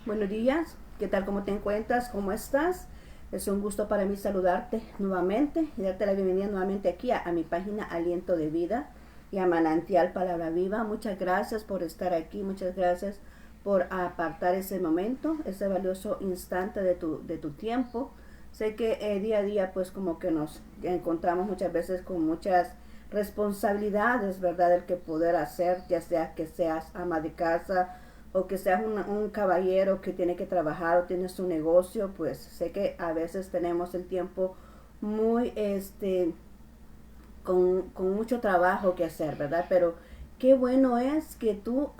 Buenos días, ¿qué tal? ¿Cómo te encuentras? ¿Cómo estás? Es un gusto para mí saludarte nuevamente y darte la bienvenida nuevamente aquí a mi página Aliento de Vida y a Manantial Palabra Viva. Muchas gracias por estar aquí, muchas gracias por apartar ese momento, ese valioso instante de tu tiempo. Sé que día a día pues como que nos encontramos muchas veces con muchas responsabilidades, ¿verdad? El que poder hacer, ya sea que seas ama de casa o que seas un caballero que tiene que trabajar o tiene su negocio, pues sé que a veces tenemos el tiempo muy, con mucho trabajo que hacer, ¿verdad? Pero qué bueno es que tú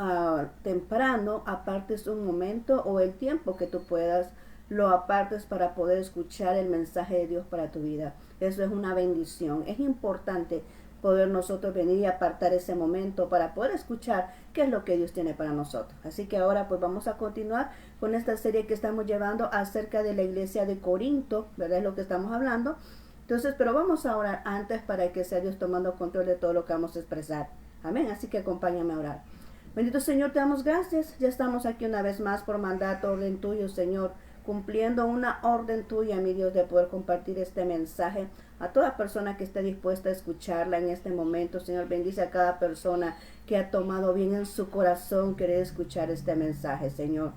temprano apartes un momento o el tiempo que tú puedas lo apartes para poder escuchar el mensaje de Dios para tu vida. Eso es una bendición. Es importante poder nosotros venir y apartar ese momento para poder escuchar qué es lo que Dios tiene para nosotros. Así que ahora pues vamos a continuar con esta serie que estamos llevando acerca de la iglesia de Corinto, ¿verdad? Es lo que estamos hablando. Entonces, pero vamos a orar antes para que sea Dios tomando control de todo lo que vamos a expresar. Amén. Así que acompáñame a orar. Bendito Señor, te damos gracias. Ya estamos aquí una vez más por mandato, orden tuyo, Señor, cumpliendo una orden tuya, mi Dios, de poder compartir este mensaje a toda persona que esté dispuesta a escucharla en este momento. Señor, bendice a cada persona que ha tomado bien en su corazón querer escuchar este mensaje, Señor.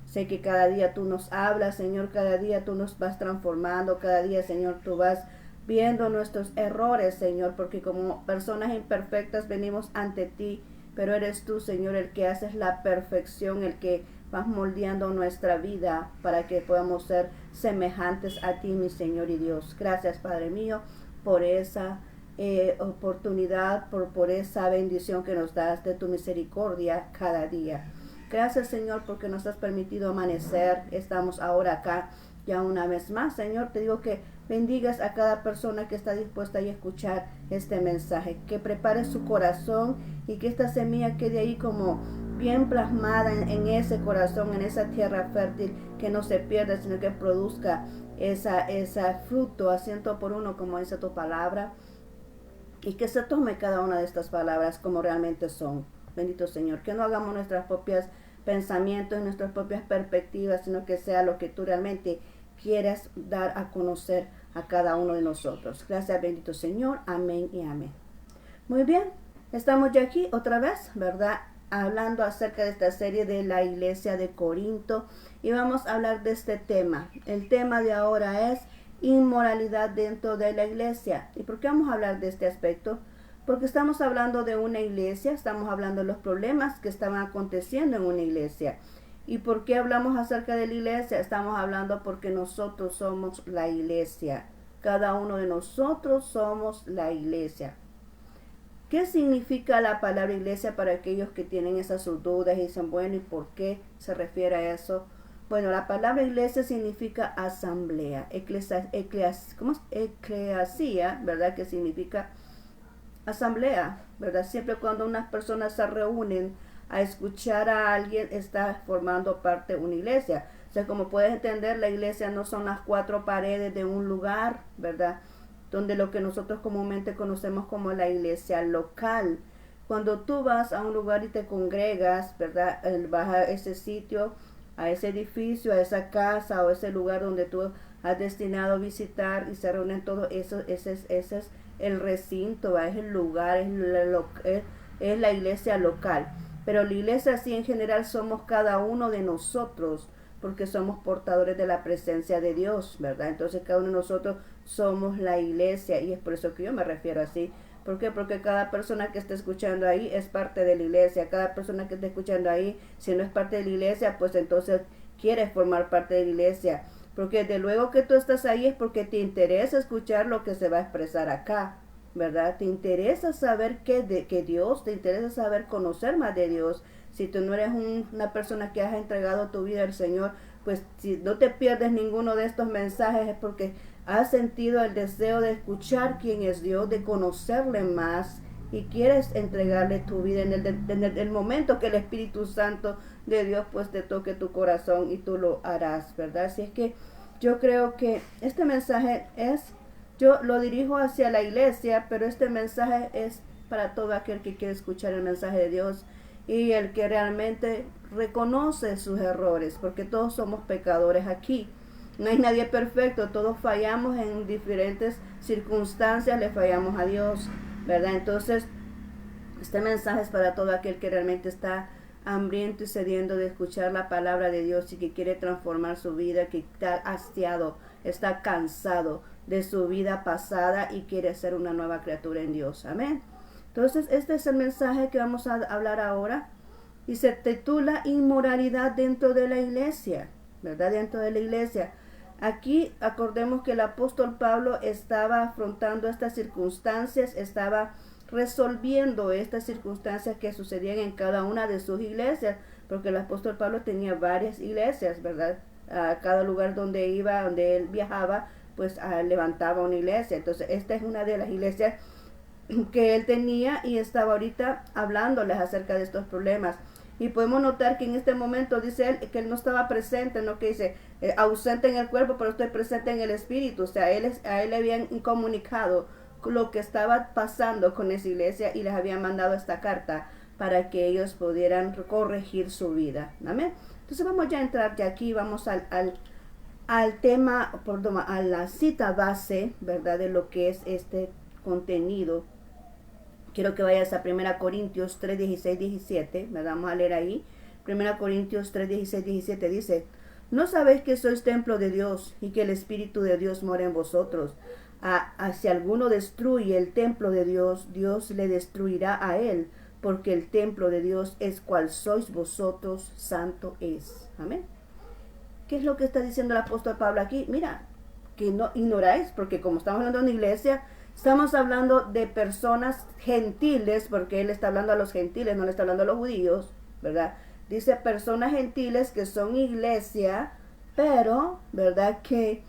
Sé que cada día tú nos hablas, Señor, cada día tú nos vas transformando, cada día, Señor, tú vas viendo nuestros errores, Señor, porque como personas imperfectas venimos ante ti, pero eres tú, Señor, el que haces la perfección, el que vas moldeando nuestra vida para que podamos ser semejantes a ti, mi Señor y Dios. Gracias, Padre mío, por esa oportunidad, por esa bendición que nos das de tu misericordia cada día. Gracias, Señor, porque nos has permitido amanecer. Estamos ahora acá ya una vez más. Señor, te digo que bendigas a cada persona que está dispuesta a escuchar este mensaje, que prepare su corazón y que esta semilla quede ahí como bien plasmada en ese corazón, en esa tierra fértil, que no se pierda, sino que produzca esa fruto a ciento por uno, como dice tu palabra, y que se tome cada una de estas palabras como realmente son. Bendito Señor, que no hagamos nuestras propias pensamientos, nuestras propias perspectivas, sino que sea lo que tú realmente quieras dar a conocer a cada uno de nosotros. Gracias, bendito Señor. Amén y amén. Muy bien, estamos ya aquí otra vez, ¿verdad? Hablando acerca de esta serie de la iglesia de Corinto y vamos a hablar de este tema. El tema de ahora es inmoralidad dentro de la iglesia. ¿Y por qué vamos a hablar de este aspecto? Porque estamos hablando de una iglesia, estamos hablando de los problemas que estaban aconteciendo en una iglesia. ¿Y por qué hablamos acerca de la iglesia? Estamos hablando porque nosotros somos la iglesia. Cada uno de nosotros somos la iglesia. ¿Qué significa la palabra iglesia para aquellos que tienen esas dudas y dicen, bueno, ¿y por qué se refiere a eso? Bueno, la palabra iglesia significa asamblea, eclesia, ¿verdad? Que significa asamblea, ¿verdad? Siempre cuando unas personas se reúnen a escuchar a alguien, está formando parte de una iglesia. O sea, como puedes entender, la iglesia no son las cuatro paredes de un lugar, ¿verdad? Donde lo que nosotros comúnmente conocemos como la iglesia local. Cuando tú vas a un lugar y te congregas, ¿verdad? Vas a ese sitio, a ese edificio, a esa casa o ese lugar donde tú has destinado a visitar y se reúnen todos esos, ese es el recinto, es el lugar, es la iglesia local. Pero la iglesia así en general somos cada uno de nosotros, porque somos portadores de la presencia de Dios, ¿verdad? Entonces cada uno de nosotros somos la iglesia y es por eso que yo me refiero así. ¿Por qué? Porque cada persona que está escuchando ahí es parte de la iglesia. Cada persona que está escuchando ahí, si no es parte de la iglesia, pues entonces quiere formar parte de la iglesia. Porque de luego que tú estás ahí es porque te interesa escuchar lo que se va a expresar acá, ¿verdad? Te interesa saber que Dios, te interesa saber conocer más de Dios. Si tú no eres una persona que has entregado tu vida al Señor, pues si no te pierdes ninguno de estos mensajes es porque has sentido el deseo de escuchar quién es Dios, de conocerle más y quieres entregarle tu vida en el momento que el Espíritu Santo de Dios pues te toque tu corazón y tú lo harás, ¿verdad? Así es que yo creo que este mensaje yo lo dirijo hacia la iglesia, pero este mensaje es para todo aquel que quiere escuchar el mensaje de Dios y el que realmente reconoce sus errores, porque todos somos pecadores aquí. No hay nadie perfecto, todos fallamos en diferentes circunstancias, le fallamos a Dios, ¿verdad? Entonces, este mensaje es para todo aquel que realmente está hambriento y sediento de escuchar la palabra de Dios y que quiere transformar su vida, que está hastiado, está cansado de su vida pasada y quiere ser una nueva criatura en Dios. Amén. Entonces, este es el mensaje que vamos a hablar ahora y se titula Inmoralidad dentro de la iglesia, ¿verdad? Dentro de la iglesia. Aquí acordemos que el apóstol Pablo estaba afrontando estas circunstancias, estaba resolviendo estas circunstancias que sucedían en cada una de sus iglesias, porque el apóstol Pablo tenía varias iglesias, ¿verdad? A cada lugar donde iba, donde él viajaba, pues levantaba una iglesia. Entonces, esta es una de las iglesias que él tenía y estaba ahorita hablándoles acerca de estos problemas. Y podemos notar que en este momento dice él que él no estaba presente, no que dice ausente en el cuerpo, pero estoy presente en el espíritu. O sea, a él le habían comunicado lo que estaba pasando con esa iglesia y les habían mandado esta carta para que ellos pudieran corregir su vida. Amén. Entonces vamos ya a entrar ya aquí, vamos al tema, perdón, a la cita base, ¿verdad? De lo que es este contenido. Quiero que vayas a 1 Corintios 3, 16, 17. ¿Verdad? Vamos a leer ahí. 1 Corintios 3, 16, 17 dice: ¿No sabéis que sois templo de Dios y que el Espíritu de Dios mora en vosotros? Si alguno destruye el templo de Dios, Dios le destruirá a él, porque el templo de Dios es cual sois vosotros, santo es. Amén. ¿Qué es lo que está diciendo el apóstol Pablo aquí? Mira, que no ignoráis, porque como estamos hablando de una iglesia, estamos hablando de personas gentiles, porque él está hablando a los gentiles, no le está hablando a los judíos, ¿verdad? Dice personas gentiles que son iglesia, pero, ¿verdad? Que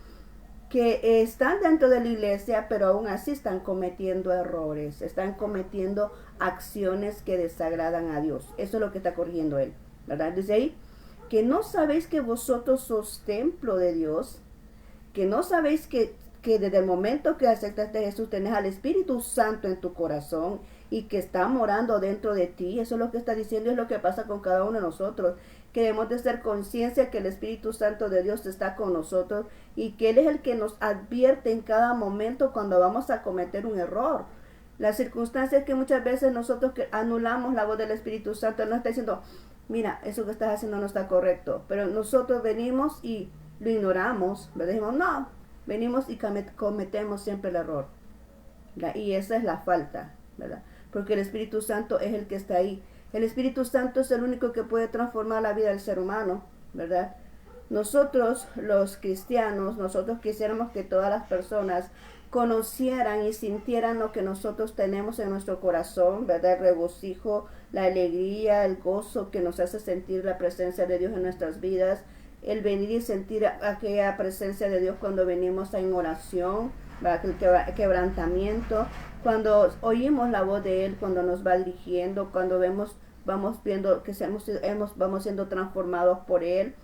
están dentro de la iglesia, pero aún así están cometiendo errores, están cometiendo acciones que desagradan a Dios. Eso es lo que está corrigiendo él, ¿verdad? Dice ahí, que no sabéis que vosotros sois templo de Dios, que no sabéis que desde el momento que aceptaste a Jesús tenés al Espíritu Santo en tu corazón y que está morando dentro de ti. Eso es lo que está diciendo, es lo que pasa con cada uno de nosotros, que debemos de ser conciencia que el Espíritu Santo de Dios está con nosotros y que Él es el que nos advierte en cada momento cuando vamos a cometer un error. Las circunstancias que muchas veces nosotros que anulamos la voz del Espíritu Santo, Él nos está diciendo, mira, eso que estás haciendo no está correcto, pero nosotros venimos y lo ignoramos, ¿verdad? Decimos, no, venimos y cometemos siempre el error, ¿verdad? Y esa es la falta, ¿verdad? Porque el Espíritu Santo es el que está ahí. El Espíritu Santo es el único que puede transformar la vida del ser humano, ¿verdad? Nosotros, los cristianos, nosotros quisiéramos que todas las personas conocieran y sintieran lo que nosotros tenemos en nuestro corazón, ¿verdad? El regocijo, la alegría, el gozo que nos hace sentir la presencia de Dios en nuestras vidas, el venir y sentir aquella presencia de Dios cuando venimos en oración, ¿verdad? El quebrantamiento, cuando oímos la voz de Él, cuando nos va dirigiendo, cuando vamos viendo que vamos siendo transformados por Él.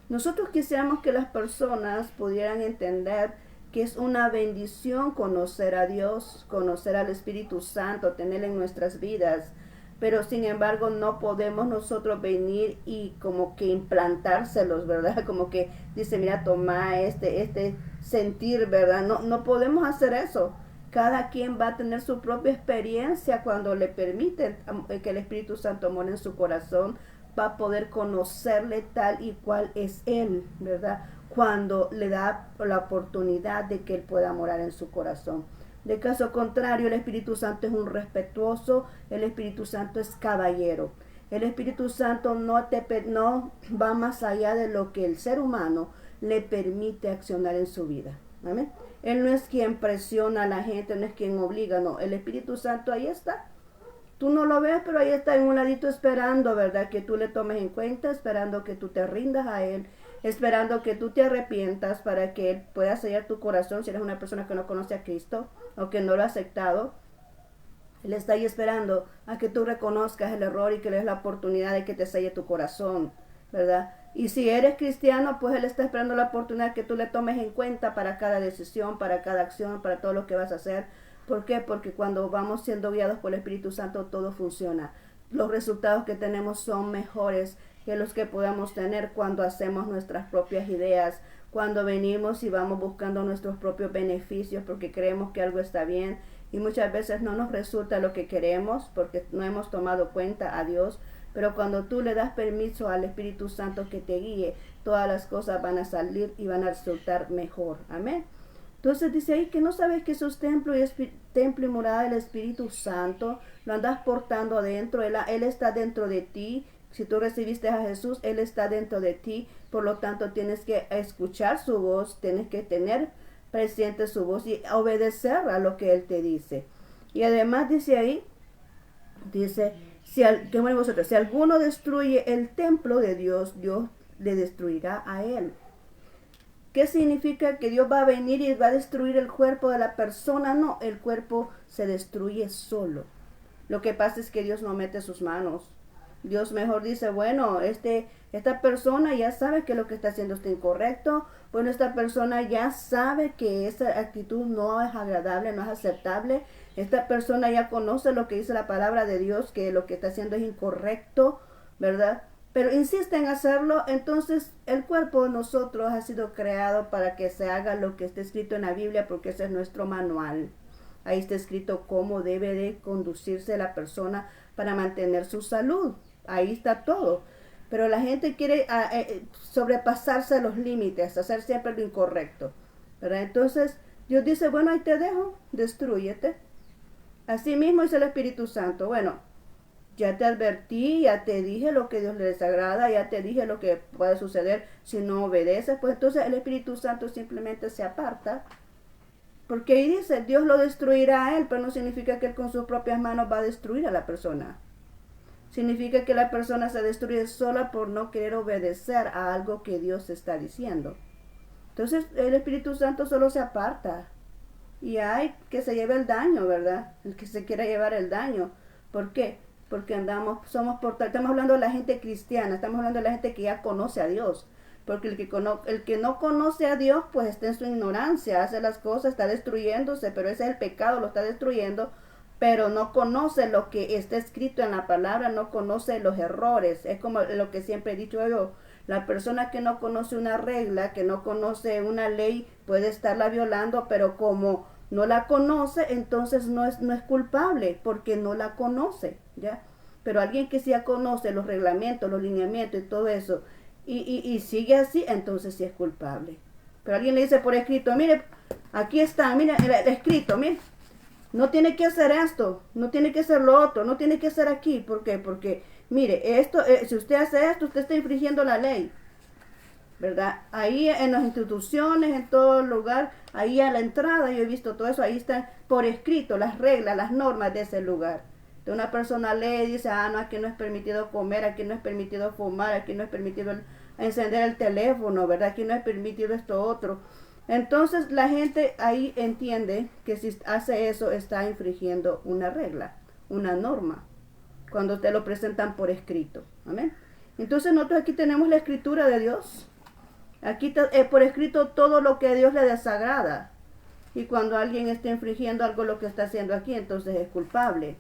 Nosotros quisiéramos que las personas pudieran entender que es una bendición conocer a Dios, conocer al Espíritu Santo, tenerlo en nuestras vidas, pero sin embargo no podemos nosotros venir y como que implantárselos, ¿verdad? Como que dice, mira, toma este sentir, ¿verdad? No podemos hacer eso. Cada quien va a tener su propia experiencia cuando le permite que el Espíritu Santo more en su corazón, va a poder conocerle tal y cual es Él, ¿verdad? Cuando le da la oportunidad de que Él pueda morar en su corazón. De caso contrario, el Espíritu Santo es un respetuoso, el Espíritu Santo es caballero. El Espíritu Santo no va más allá de lo que el ser humano le permite accionar en su vida. ¿Amén? Él no es quien presiona a la gente, no es quien obliga, no. El Espíritu Santo ahí está. Tú no lo ves, pero ahí está en un ladito esperando, ¿verdad? Que tú le tomes en cuenta, esperando que tú te rindas a Él, esperando que tú te arrepientas para que Él pueda sellar tu corazón si eres una persona que no conoce a Cristo o que no lo ha aceptado. Él está ahí esperando a que tú reconozcas el error y que le des la oportunidad de que te selle tu corazón, ¿verdad? Y si eres cristiano, pues Él está esperando la oportunidad que tú le tomes en cuenta para cada decisión, para cada acción, para todo lo que vas a hacer. ¿Por qué? Porque cuando vamos siendo guiados por el Espíritu Santo, todo funciona. Los resultados que tenemos son mejores que los que podamos tener cuando hacemos nuestras propias ideas, cuando venimos y vamos buscando nuestros propios beneficios porque creemos que algo está bien y muchas veces no nos resulta lo que queremos porque no hemos tomado cuenta a Dios. Pero cuando tú le das permiso al Espíritu Santo que te guíe, todas las cosas van a salir y van a resultar mejor. Amén. Entonces dice ahí que no sabes que sos templo y morada del Espíritu Santo, lo andas portando adentro, él está dentro de ti. Si tú recibiste a Jesús, Él está dentro de ti, por lo tanto tienes que escuchar su voz, tienes que tener presente su voz y obedecer a lo que Él te dice. Y además dice ahí, dice, si alguno destruye el templo de Dios, Dios le destruirá a él. ¿Qué significa? Que Dios va a venir y va a destruir el cuerpo de la persona. No, el cuerpo se destruye solo. Lo que pasa es que Dios no mete sus manos. Dios mejor dice, bueno, esta persona ya sabe que lo que está haciendo está incorrecto. Bueno, esta persona ya sabe que esa actitud no es agradable, no es aceptable. Esta persona ya conoce lo que dice la palabra de Dios, que lo que está haciendo es incorrecto, ¿verdad? Pero insiste en hacerlo. Entonces el cuerpo de nosotros ha sido creado para que se haga lo que está escrito en la Biblia, porque ese es nuestro manual. Ahí está escrito cómo debe de conducirse la persona para mantener su salud. Ahí está todo. Pero la gente quiere sobrepasarse los límites, hacer siempre lo incorrecto, ¿verdad? Entonces Dios dice, bueno, ahí te dejo, destrúyete. Así mismo dice el Espíritu Santo, bueno, ya te advertí, ya te dije lo que Dios le desagrada, ya te dije lo que puede suceder si no obedeces. Pues entonces el Espíritu Santo simplemente se aparta. Porque ahí dice, Dios lo destruirá a él, pero no significa que él con sus propias manos va a destruir a la persona. Significa que la persona se destruye sola por no querer obedecer a algo que Dios está diciendo. Entonces el Espíritu Santo solo se aparta. Y hay que se lleve el daño, ¿verdad? El que se quiera llevar el daño. ¿Por qué? Porque estamos hablando de la gente cristiana, estamos hablando de la gente que ya conoce a Dios. Porque el que no conoce a Dios, pues está en su ignorancia, hace las cosas, está destruyéndose, pero ese es el pecado, lo está destruyendo, pero no conoce lo que está escrito en la palabra, no conoce los errores. Es como lo que siempre he dicho yo, la persona que no conoce una regla, que no conoce una ley, puede estarla violando, pero como no la conoce, entonces no es culpable, porque no la conoce, ¿ya? Pero alguien que sí ya conoce los reglamentos, los lineamientos y todo eso, y sigue así, entonces sí es culpable. Pero alguien le dice por escrito, mire, aquí está, mire, el escrito, mire, no tiene que hacer esto, no tiene que hacer lo otro, no tiene que hacer aquí. ¿Por qué? Porque, mire, esto, si usted hace esto, usted está infringiendo la ley, ¿verdad? Ahí en las instituciones, en todo lugar, ahí a la entrada, yo he visto todo eso, ahí están por escrito las reglas, las normas de ese lugar. De una persona lee y dice, no, aquí no es permitido comer, aquí no es permitido fumar, aquí no es permitido encender el teléfono, ¿verdad? Aquí no es permitido esto otro. Entonces la gente ahí entiende que si hace eso está infringiendo una regla, una norma, cuando te lo presentan por escrito. Amén. Entonces nosotros aquí tenemos la escritura de Dios. Aquí está por escrito todo lo que a Dios le desagrada. Y cuando alguien está infringiendo algo lo que está haciendo aquí, entonces es culpable.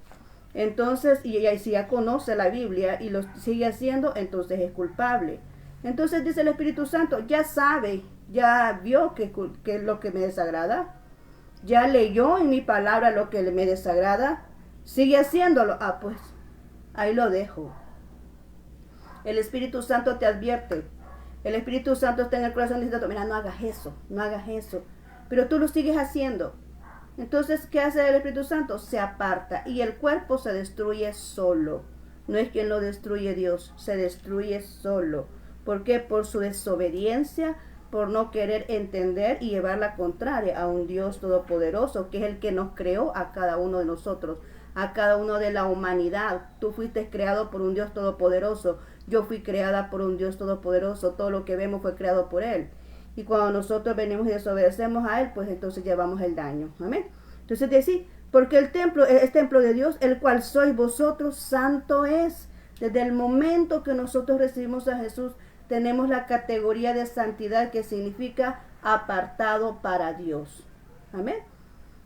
Entonces, y si ya conoce la Biblia y lo sigue haciendo, entonces es culpable. Entonces dice el Espíritu Santo, ya sabe, ya vio que es lo que me desagrada, ya leyó en mi palabra lo que me desagrada, sigue haciéndolo. Pues ahí lo dejo. El Espíritu Santo te advierte. El Espíritu Santo está en el corazón diciendo, mira, no hagas eso, no hagas eso. Pero tú lo sigues haciendo. Entonces, ¿qué hace el Espíritu Santo? Se aparta y el cuerpo se destruye solo. No es quien lo destruye Dios, se destruye solo. ¿Por qué? Por su desobediencia, por no querer entender y llevar la contraria a un Dios todopoderoso, que es el que nos creó a cada uno de nosotros, a cada uno de la humanidad. Tú fuiste creado por un Dios todopoderoso, yo fui creada por un Dios todopoderoso, todo lo que vemos fue creado por Él. Y cuando nosotros venimos y desobedecemos a Él, pues entonces llevamos el daño. Amén. Entonces decir, porque el templo es templo de Dios, el cual sois vosotros, santo es. Desde el momento que nosotros recibimos a Jesús, tenemos la categoría de santidad, que significa apartado para Dios. Amén.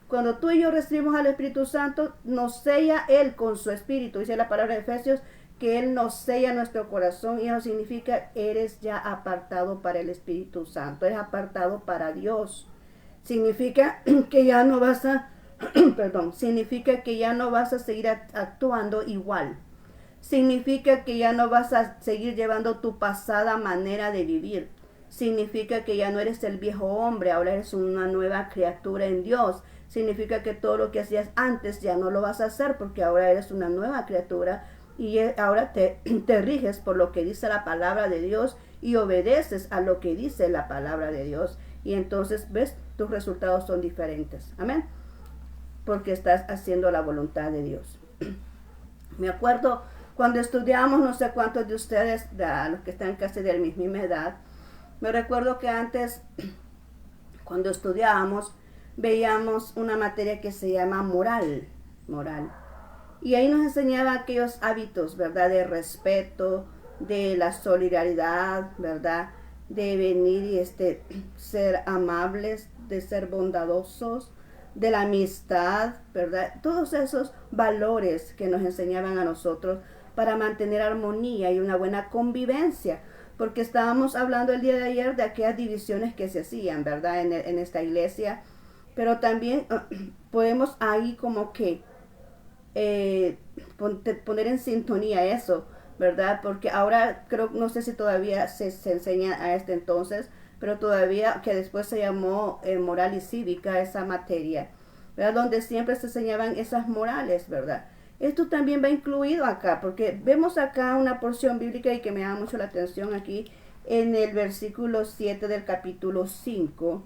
Cuando tú y yo recibimos al Espíritu Santo, nos sella Él con su Espíritu. Dice la palabra de Efesios que Él nos sella nuestro corazón, y eso significa eres ya apartado para el Espíritu Santo, eres apartado para Dios. Significa que ya no vas a, perdón, significa que ya no vas a seguir actuando igual. Significa que ya no vas a seguir llevando tu pasada manera de vivir. Significa que ya no eres el viejo hombre, ahora eres una nueva criatura en Dios. Significa que todo lo que hacías antes ya no lo vas a hacer, porque ahora eres una nueva criatura y ahora te riges por lo que dice la palabra de Dios y obedeces a lo que dice la palabra de Dios. Y entonces, ves, tus resultados son diferentes. Amén. Porque estás haciendo la voluntad de Dios. Me acuerdo cuando estudiamos, no sé cuántos de ustedes, los que están casi de la misma edad, me recuerdo que antes, cuando estudiábamos, veíamos una materia que se llama moral. Y ahí nos enseñaba aquellos hábitos, ¿verdad? De respeto, de la solidaridad, ¿verdad? De venir y ser amables, de ser bondadosos, de la amistad, ¿verdad? Todos esos valores que nos enseñaban a nosotros para mantener armonía y una buena convivencia. Porque estábamos hablando el día de ayer de aquellas divisiones que se hacían, ¿verdad? En esta iglesia. Pero también podemos ahí como que poner en sintonía eso, ¿verdad? Porque ahora creo, no sé si todavía se enseña a este entonces, pero todavía que después se llamó moral y cívica esa materia, ¿verdad? Donde siempre se enseñaban esas morales, ¿verdad? Esto también va incluido acá, porque vemos acá una porción bíblica y que me llama mucho la atención aquí en el versículo 7 del capítulo 5.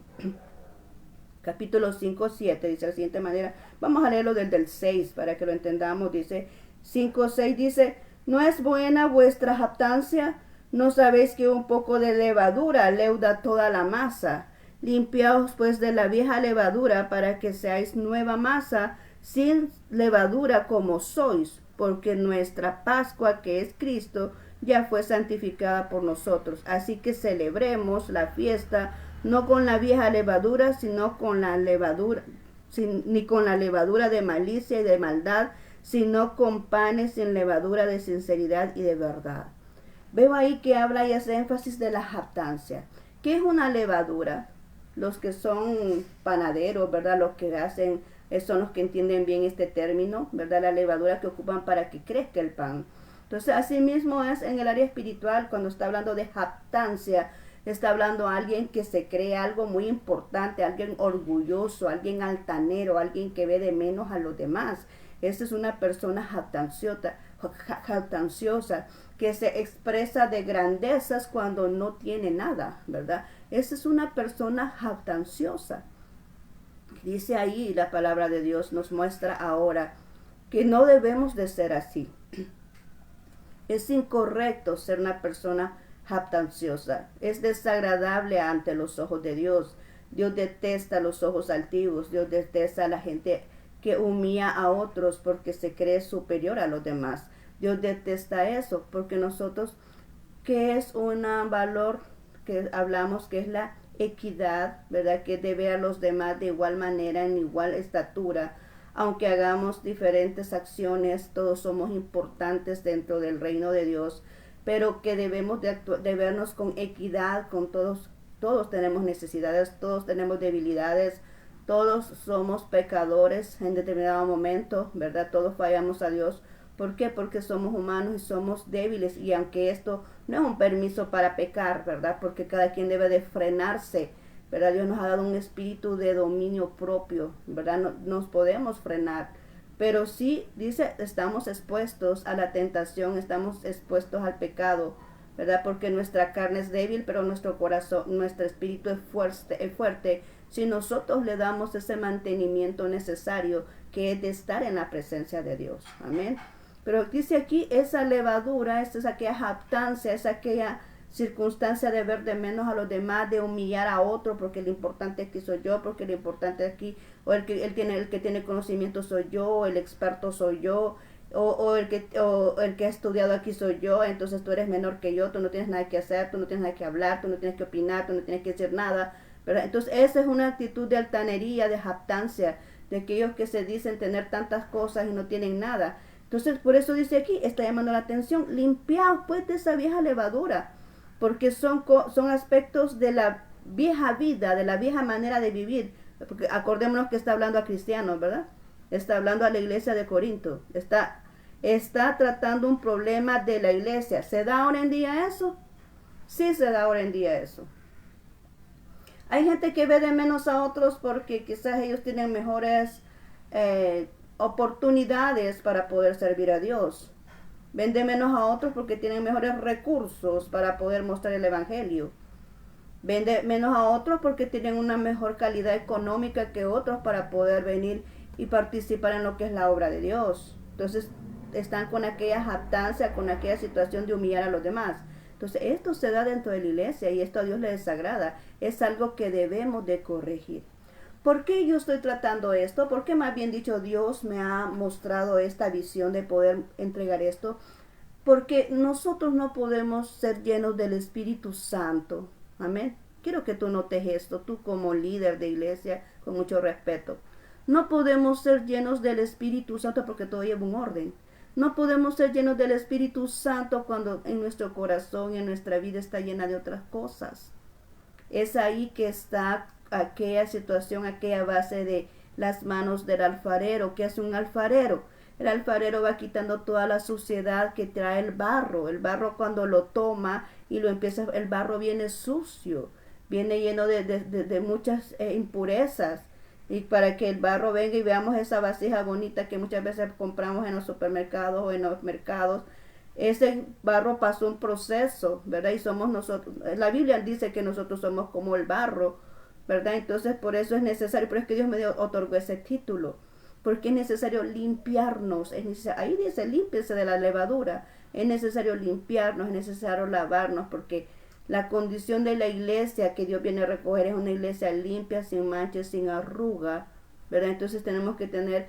Capítulo 5, 7, dice de la siguiente manera. Vamos a leerlo desde el 6 para que lo entendamos. Dice 5, 6, dice: ¿No es buena vuestra jactancia? ¿No sabéis que un poco de levadura leuda toda la masa? Limpiaos pues de la vieja levadura para que seáis nueva masa, sin levadura como sois, porque nuestra Pascua, que es Cristo, ya fue santificada por nosotros. Así que celebremos la fiesta no con la vieja levadura, sino con la levadura, ni con la levadura de malicia y de maldad, sino con panes sin levadura de sinceridad y de verdad. Veo ahí que habla y hace énfasis de la jactancia. ¿Qué es una levadura? Los que son panaderos, ¿verdad? Los que hacen, son los que entienden bien este término, ¿verdad? La levadura que ocupan para que crezca el pan. Entonces, así mismo es en el área espiritual, cuando está hablando de jactancia, está hablando a alguien que se cree algo muy importante, alguien orgulloso, alguien altanero, alguien que ve de menos a los demás. Esta es una persona jactanciosa, que se expresa de grandezas cuando no tiene nada, ¿verdad? Esta es una persona jactanciosa. Dice ahí la palabra de Dios, nos muestra ahora que no debemos de ser así. Es incorrecto ser una persona jactanciosa. Es desagradable ante los ojos de Dios. Dios detesta los ojos altivos. Dios detesta a la gente que humilla a otros porque se cree superior a los demás. Dios detesta eso porque nosotros, que es un valor que hablamos, que es la equidad, ¿verdad? Que de ver a los demás de igual manera, en igual estatura. Aunque hagamos diferentes acciones, todos somos importantes dentro del reino de Dios, pero que debemos de vernos con equidad con todos. Todos tenemos necesidades, todos tenemos debilidades, todos somos pecadores en determinado momento, ¿verdad? Todos fallamos a Dios. ¿Por qué? Porque somos humanos y somos débiles, y aunque esto no es un permiso para pecar, ¿verdad? Porque cada quien debe de frenarse, ¿verdad? Dios nos ha dado un espíritu de dominio propio, ¿verdad? No, nos podemos frenar, pero sí, dice, estamos expuestos a la tentación, estamos expuestos al pecado, ¿verdad? Porque nuestra carne es débil, pero nuestro corazón, nuestro espíritu es fuerte si nosotros le damos ese mantenimiento necesario, que es de estar en la presencia de Dios. Amén. Pero dice aquí, esa levadura, esa es aquella jactancia, es aquella circunstancia de ver de menos a los demás, de humillar a otro, porque lo importante aquí soy yo, porque lo importante aquí, o el que tiene conocimiento soy yo, o el experto soy yo, o el que ha estudiado aquí soy yo, entonces tú eres menor que yo, tú no tienes nada que hacer, tú no tienes nada que hablar, tú no tienes que opinar, tú no tienes que decir nada, ¿verdad? Entonces esa es una actitud de altanería, de jactancia, de aquellos que se dicen tener tantas cosas y no tienen nada. Entonces, por eso dice aquí, está llamando la atención, limpiaos pues de esa vieja levadura, porque son aspectos de la vieja vida, de la vieja manera de vivir, porque acordémonos que está hablando a cristianos, ¿verdad? Está hablando a la iglesia de Corinto, está tratando un problema de la iglesia. ¿Se da ahora en día eso? Sí se da ahora en día eso. Hay gente que ve de menos a otros porque quizás ellos tienen mejores oportunidades para poder servir a Dios. Ven de menos a otros porque tienen mejores recursos para poder mostrar el Evangelio. Ven de menos a otros porque tienen una mejor calidad económica que otros para poder venir y participar en lo que es la obra de Dios. Entonces están con aquella jactancia, con aquella situación de humillar a los demás. Entonces esto se da dentro de la iglesia y esto a Dios le desagrada. Es algo que debemos de corregir. ¿Por qué yo estoy tratando esto? Porque más bien dicho Dios me ha mostrado esta visión de poder entregar esto. Porque nosotros no podemos ser llenos del Espíritu Santo. Amén. Quiero que tú notes esto, tú como líder de iglesia, con mucho respeto. No podemos ser llenos del Espíritu Santo porque todo lleva un orden. No podemos ser llenos del Espíritu Santo cuando en nuestro corazón y en nuestra vida está llena de otras cosas. Es ahí que está aquella situación, aquella base de las manos del alfarero. ¿Qué hace un alfarero? El alfarero va quitando toda la suciedad que trae el barro. El barro cuando lo toma y lo empieza, el barro viene sucio, viene lleno de muchas impurezas. Y para que el barro venga y veamos esa vasija bonita que muchas veces compramos en los supermercados o en los mercados, ese barro pasó un proceso, ¿verdad? Y somos nosotros, la Biblia dice que nosotros somos como el barro, ¿verdad? Entonces por eso es necesario, pero es que Dios me otorgó ese título, porque es necesario limpiarnos, ahí dice límpiese de la levadura, es necesario limpiarnos, es necesario lavarnos, porque la condición de la iglesia que Dios viene a recoger es una iglesia limpia, sin manchas, sin arruga, ¿verdad? Entonces tenemos que tener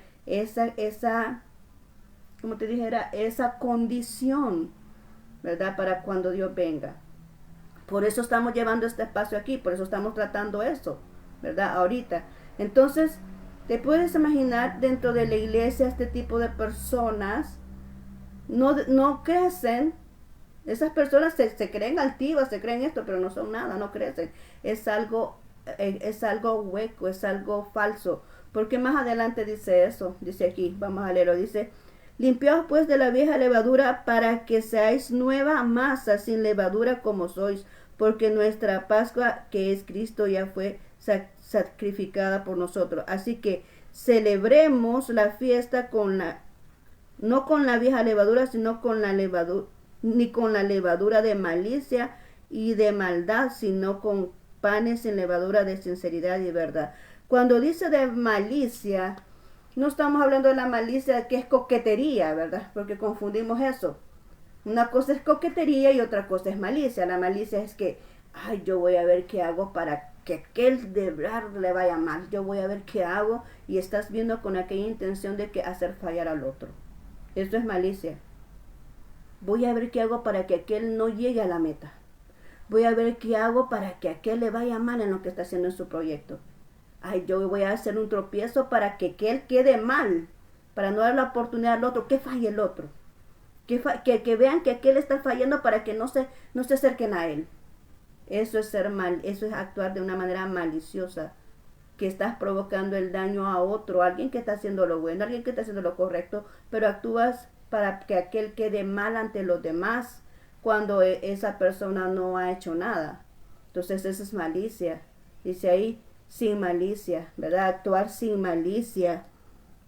como te dijera, esa condición, ¿verdad? Para cuando Dios venga. Por eso estamos llevando este espacio aquí, por eso estamos tratando eso, ¿verdad? Ahorita. Entonces, te puedes imaginar dentro de la iglesia este tipo de personas no crecen. Esas personas se creen altivas, se creen esto, pero no son nada, no crecen. Es algo hueco, es algo falso. Porque más adelante dice eso, dice aquí, vamos a leerlo, dice, limpiaos pues de la vieja levadura para que seáis nueva masa sin levadura como sois, porque nuestra Pascua, que es Cristo, ya fue sacrificada por nosotros. Así que celebremos la fiesta no con la vieja levadura, sino con la levadura, ni con la levadura de malicia y de maldad, sino con panes sin levadura de sinceridad y verdad. Cuando dice de malicia, no estamos hablando de la malicia que es coquetería, ¿verdad? Porque confundimos eso. Una cosa es coquetería y otra cosa es malicia. La malicia es que, ay, yo voy a ver qué hago para que aquel de verdad le vaya mal. Yo voy a ver qué hago y estás viendo con aquella intención de que hacer fallar al otro. Esto es malicia. Voy a ver qué hago para que aquel no llegue a la meta. Voy a ver qué hago para que aquel le vaya mal en lo que está haciendo en su proyecto. Ay, yo voy a hacer un tropiezo para que aquel quede mal, para no dar la oportunidad al otro, que falle el otro. Que vean que aquel está fallando para que no se acerquen a él. Eso es ser mal, eso es actuar de una manera maliciosa, que estás provocando el daño a otro, a alguien que está haciendo lo bueno, a alguien que está haciendo lo correcto, pero actúas para que aquel quede mal ante los demás cuando esa persona no ha hecho nada. Entonces eso es malicia. Dice ahí, sin malicia, ¿verdad? Actuar sin malicia,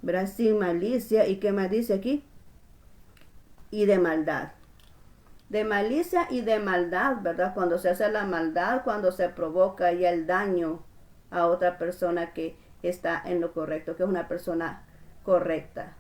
¿verdad? Sin malicia. ¿Y qué más dice aquí? Y de maldad. De malicia y de maldad, ¿verdad? Cuando se hace la maldad, cuando se provoca ya el daño a otra persona que está en lo correcto, que es una persona correcta.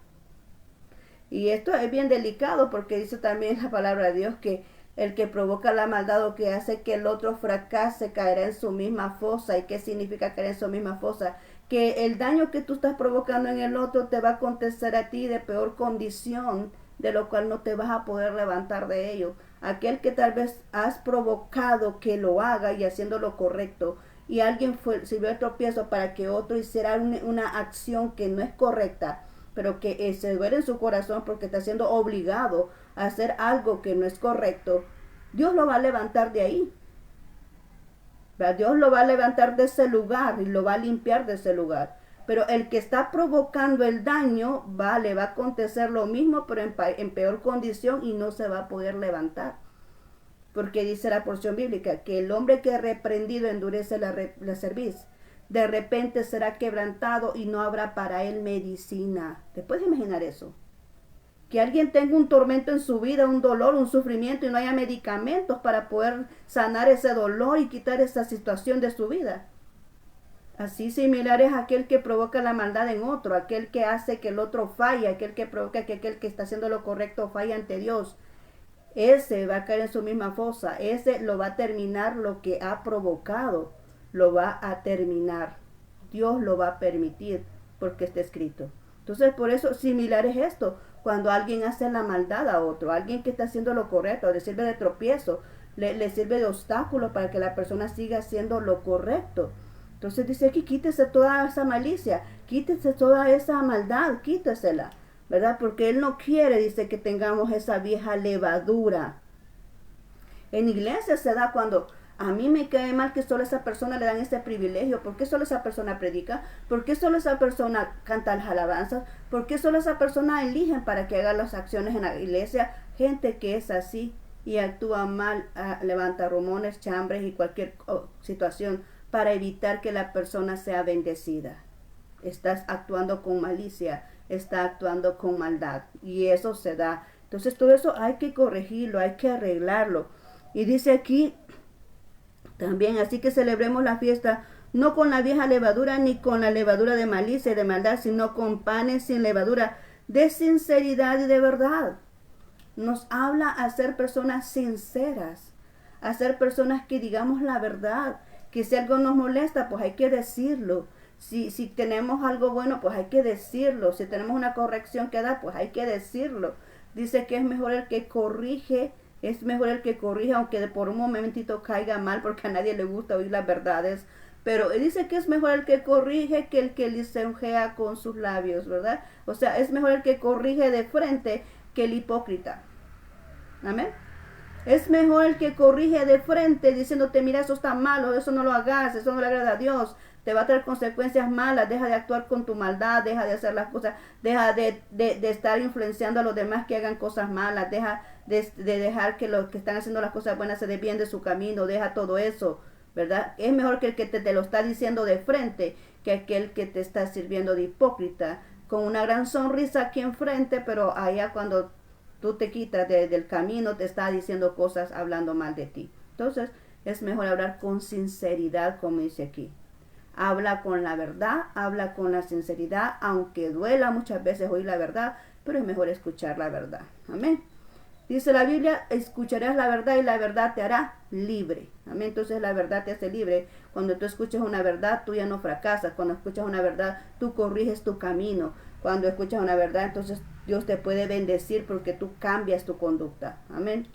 Y esto es bien delicado porque dice también la palabra de Dios que el que provoca la maldad o que hace que el otro fracase caerá en su misma fosa. ¿Y qué significa caer en su misma fosa? Que el daño que tú estás provocando en el otro te va a acontecer a ti de peor condición, de lo cual no te vas a poder levantar de ello. Aquel que tal vez has provocado que lo haga y haciendo lo correcto, y alguien sirvió el tropiezo para que otro hiciera una acción que no es correcta, pero que se duele en su corazón porque está siendo obligado a hacer algo que no es correcto, Dios lo va a levantar de ahí. ¿Verdad? Dios lo va a levantar de ese lugar y lo va a limpiar de ese lugar. Pero el que está provocando el daño, le va a acontecer lo mismo, pero en peor condición y no se va a poder levantar. Porque dice la porción bíblica que el hombre que reprendido endurece la cerviz, de repente será quebrantado y no habrá para él medicina. ¿Te puedes imaginar eso? Que alguien tenga un tormento en su vida, un dolor, un sufrimiento y no haya medicamentos para poder sanar ese dolor y quitar esa situación de su vida. Así similar es aquel que provoca la maldad en otro, aquel que hace que el otro falle, aquel que provoca que aquel que está haciendo lo correcto falle ante Dios. Ese va a caer en su misma fosa, ese lo va a terminar lo que ha provocado, lo va a terminar. Dios lo va a permitir porque está escrito. Entonces, por eso similar es esto. Cuando alguien hace la maldad a otro, alguien que está haciendo lo correcto, le sirve de tropiezo, le sirve de obstáculo para que la persona siga haciendo lo correcto. Entonces dice aquí, quítese toda esa malicia, quítese toda esa maldad, quítesela, ¿verdad? Porque Él no quiere, dice, que tengamos esa vieja levadura. En iglesia se da cuando a mí me cae mal que solo esa persona le dan ese privilegio. ¿Por qué solo esa persona predica? ¿Por qué solo esa persona canta las alabanzas? ¿Por qué solo esa persona eligen para que haga las acciones en la iglesia? Gente que es así y actúa mal, levanta rumores, chambres y cualquier situación para evitar que la persona sea bendecida. Estás actuando con malicia, está actuando con maldad y eso se da. Entonces todo eso hay que corregirlo, hay que arreglarlo. Y dice aquí también, así que celebremos la fiesta no con la vieja levadura ni con la levadura de malicia y de maldad, sino con panes sin levadura, de sinceridad y de verdad. Nos habla a ser personas sinceras, a ser personas que digamos la verdad, que si algo nos molesta, pues hay que decirlo. Si tenemos algo bueno, pues hay que decirlo. Si tenemos una corrección que dar, pues hay que decirlo. Dice que es mejor el que corrige, aunque por un momentito caiga mal, porque a nadie le gusta oír las verdades. Pero dice que es mejor el que corrige que el que lisonjea con sus labios, ¿verdad? O sea, es mejor el que corrige de frente que el hipócrita. Amén. Es mejor el que corrige de frente diciéndote, mira, eso está malo, eso no lo hagas, eso no le agrada a Dios, te va a traer consecuencias malas, deja de actuar con tu maldad, deja de hacer las cosas, deja de estar influenciando a los demás que hagan cosas malas, deja de dejar que los que están haciendo las cosas buenas se desvíen de su camino, deja todo eso, ¿verdad? Es mejor que el que te lo está diciendo de frente que aquel que te está sirviendo de hipócrita, con una gran sonrisa aquí enfrente, pero allá cuando tú te quitas del camino, te está diciendo cosas hablando mal de ti. Entonces, es mejor hablar con sinceridad, como dice aquí. Habla con la verdad, habla con la sinceridad, aunque duela muchas veces oír la verdad, pero es mejor escuchar la verdad. Amén. Dice la Biblia, escucharás la verdad y la verdad te hará libre. Amén. Entonces la verdad te hace libre. Cuando tú escuchas una verdad, tú ya no fracasas. Cuando escuchas una verdad, tú corriges tu camino. Cuando escuchas una verdad, entonces Dios te puede bendecir porque tú cambias tu conducta. Amén.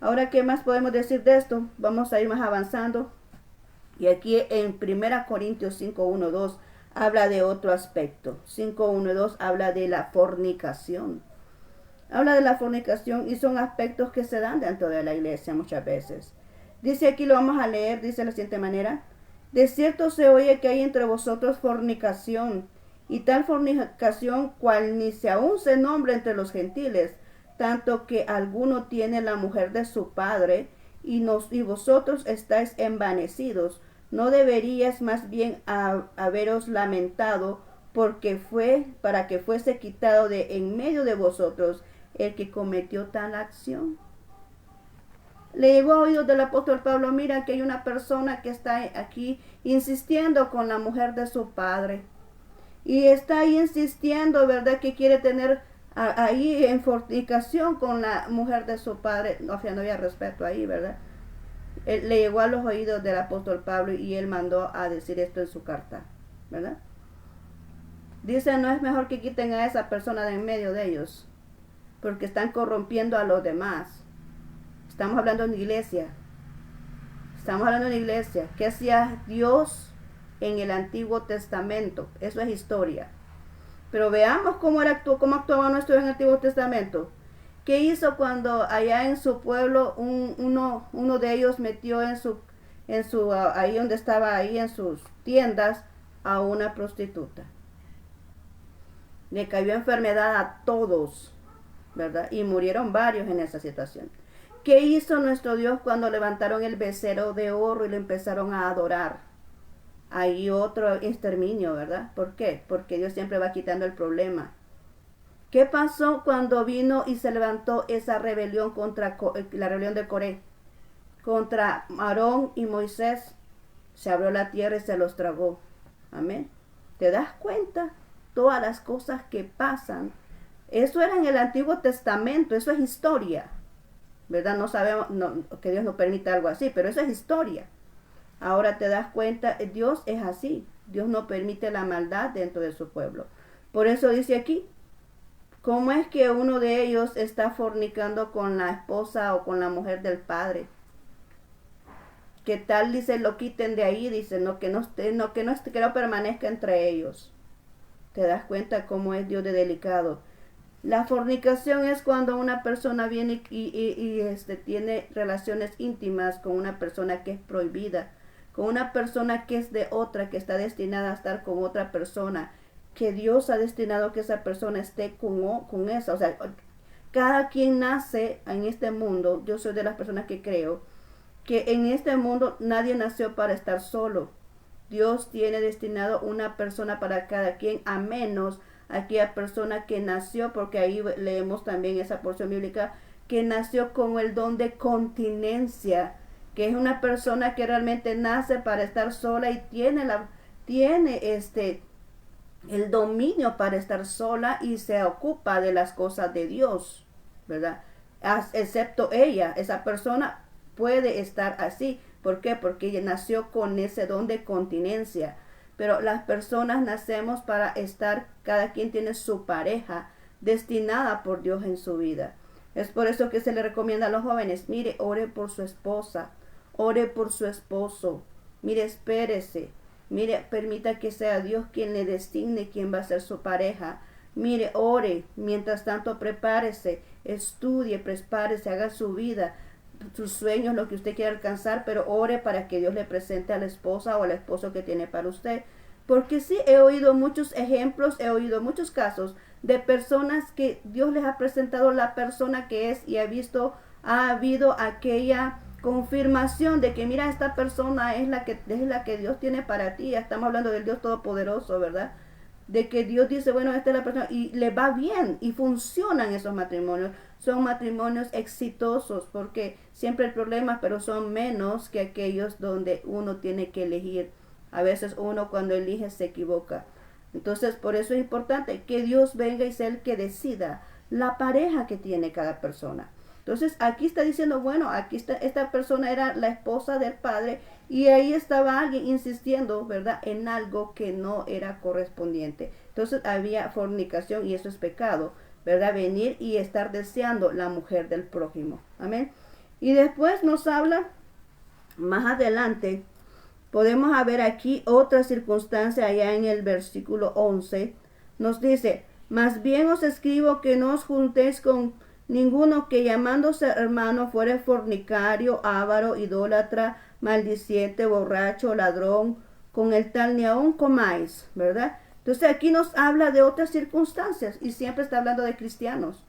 Ahora, ¿qué más podemos decir de esto? Vamos a ir más avanzando. Y aquí en 1 Corintios 5, 1, 2 habla de otro aspecto. 5, 1, 2 habla de la fornicación. Habla de la fornicación y son aspectos que se dan dentro de la iglesia muchas veces. Dice aquí, lo vamos a leer, dice de la siguiente manera. De cierto se oye que hay entre vosotros fornicación, y tal fornicación cual ni se aún se nombra entre los gentiles, tanto que alguno tiene la mujer de su padre, y vosotros estáis envanecidos. No deberíais más bien haberos lamentado, porque fue para que fuese quitado de en medio de vosotros el que cometió tal acción. Le llegó a oídos del apóstol Pablo, mira que hay una persona que está aquí insistiendo con la mujer de su padre. Y está ahí insistiendo, ¿verdad? Que quiere tener ahí en fornicación con la mujer de su padre. No, no había respeto ahí, ¿verdad? Le llegó a los oídos del apóstol Pablo y él mandó a decir esto en su carta, ¿verdad? Dice, no es mejor que quiten a esa persona de en medio de ellos, porque están corrompiendo a los demás. Estamos hablando en iglesia. Estamos hablando en iglesia. ¿Qué hacía Dios en el Antiguo Testamento? Eso es historia. Pero veamos cómo actuaba nuestro en el Antiguo Testamento. ¿Qué hizo cuando allá en su pueblo uno de ellos metió ahí donde estaba, ahí en sus tiendas, a una prostituta? Le cayó enfermedad a todos, ¿verdad? Y murieron varios en esa situación. ¿Qué hizo nuestro Dios cuando levantaron el becerro de oro y lo empezaron a adorar? Ahí otro exterminio, ¿verdad? ¿Por qué? Porque Dios siempre va quitando el problema. ¿Qué pasó cuando vino y se levantó esa rebelión contra la rebelión de Coré? Contra Aarón y Moisés. Se abrió la tierra y se los tragó. Amén. ¿Te das cuenta? Todas las cosas que pasan. Eso era en el Antiguo Testamento, eso es historia. ¿Verdad? No sabemos que Dios no permita algo así, pero eso es historia. Ahora te das cuenta, Dios es así. Dios no permite la maldad dentro de su pueblo. Por eso dice aquí, ¿cómo es que uno de ellos está fornicando con la esposa o con la mujer del padre? ¿Qué tal? Dice, lo quiten de ahí, dice, que no permanezca entre ellos. ¿Te das cuenta cómo es Dios de delicado? La fornicación es cuando una persona viene y tiene relaciones íntimas con una persona que es prohibida, con una persona que es de otra, que está destinada a estar con otra persona, que Dios ha destinado que esa persona esté con esa. O sea, cada quien nace en este mundo. Yo soy de las personas que creo que en este mundo nadie nació para estar solo. Dios tiene destinado una persona para cada quien, a menos aquella persona que nació, porque ahí leemos también esa porción bíblica, que nació con el don de continencia, que es una persona que realmente nace para estar sola y tiene el dominio para estar sola y se ocupa de las cosas de Dios, ¿verdad? Excepto ella, esa persona puede estar así. ¿Por qué? Porque ella nació con ese don de continencia. Pero las personas nacemos para estar, cada quien tiene su pareja destinada por Dios en su vida. Es por eso que se le recomienda a los jóvenes, mire, ore por su esposa, ore por su esposo, mire, espérese, mire, permita que sea Dios quien le designe quién va a ser su pareja. Mire, ore, mientras tanto prepárese, estudie, prepárese, haga su vida, sus sueños, lo que usted quiera alcanzar, pero ore para que Dios le presente a la esposa o al esposo que tiene para usted. Porque sí, he oído muchos ejemplos, he oído muchos casos de personas que Dios les ha presentado la persona que es y ha habido aquella confirmación de que mira, esta persona es la que Dios tiene para ti. Estamos hablando del Dios Todopoderoso, ¿verdad? De que Dios dice, bueno, esta es la persona, y le va bien, y funcionan esos matrimonios. Son matrimonios exitosos, porque siempre hay problemas, pero son menos que aquellos donde uno tiene que elegir. A veces uno cuando elige se equivoca. Entonces, por eso es importante que Dios venga y sea el que decida la pareja que tiene cada persona. Entonces, aquí está diciendo, bueno, aquí está, esta persona era la esposa del padre y ahí estaba alguien insistiendo, ¿verdad?, en algo que no era correspondiente. Entonces, había fornicación y eso es pecado, ¿verdad? Venir y estar deseando la mujer del prójimo. Amén. Y después nos habla, más adelante, podemos ver aquí otra circunstancia allá en el versículo 11. Nos dice, más bien os escribo que no os juntéis con ninguno que llamándose hermano fuere fornicario, avaro, idólatra, maldiciente, borracho, ladrón, con el tal ni aun comáis, ¿verdad? Entonces aquí nos habla de otras circunstancias y siempre está hablando de cristianos,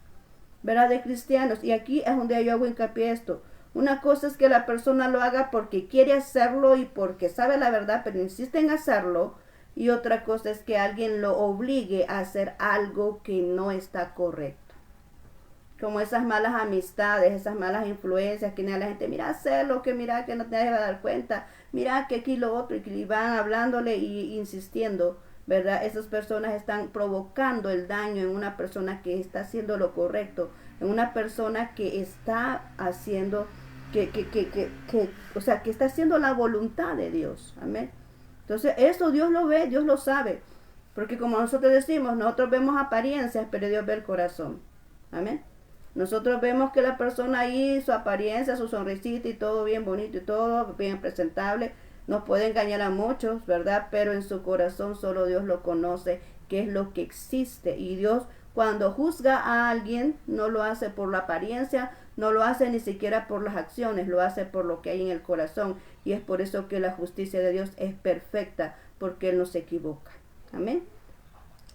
¿verdad? De cristianos. Y aquí es donde yo hago hincapié esto. Una cosa es que la persona lo haga porque quiere hacerlo y porque sabe la verdad, pero insiste en hacerlo. Y otra cosa es que alguien lo obligue a hacer algo que no está correcto. Como esas malas amistades, esas malas influencias que la gente, mira, hacerlo, que mira, que no te vas a dar cuenta, mira, que aquí lo otro, y que van hablándole y insistiendo, ¿verdad? Esas personas están provocando el daño en una persona que está haciendo lo correcto, en una persona que está haciendo, o sea, que está haciendo la voluntad de Dios. Amén. Entonces, eso Dios lo ve, Dios lo sabe. Porque como nosotros decimos, nosotros vemos apariencias, pero Dios ve el corazón. Amén. Nosotros vemos que la persona ahí, su apariencia, su sonrisita y todo bien bonito y todo bien presentable, nos puede engañar a muchos, ¿verdad? Pero en su corazón solo Dios lo conoce qué es lo que existe. Y Dios, cuando juzga a alguien, no lo hace por la apariencia, no lo hace ni siquiera por las acciones, lo hace por lo que hay en el corazón. Y es por eso que la justicia de Dios es perfecta, porque Él no se equivoca. Amén.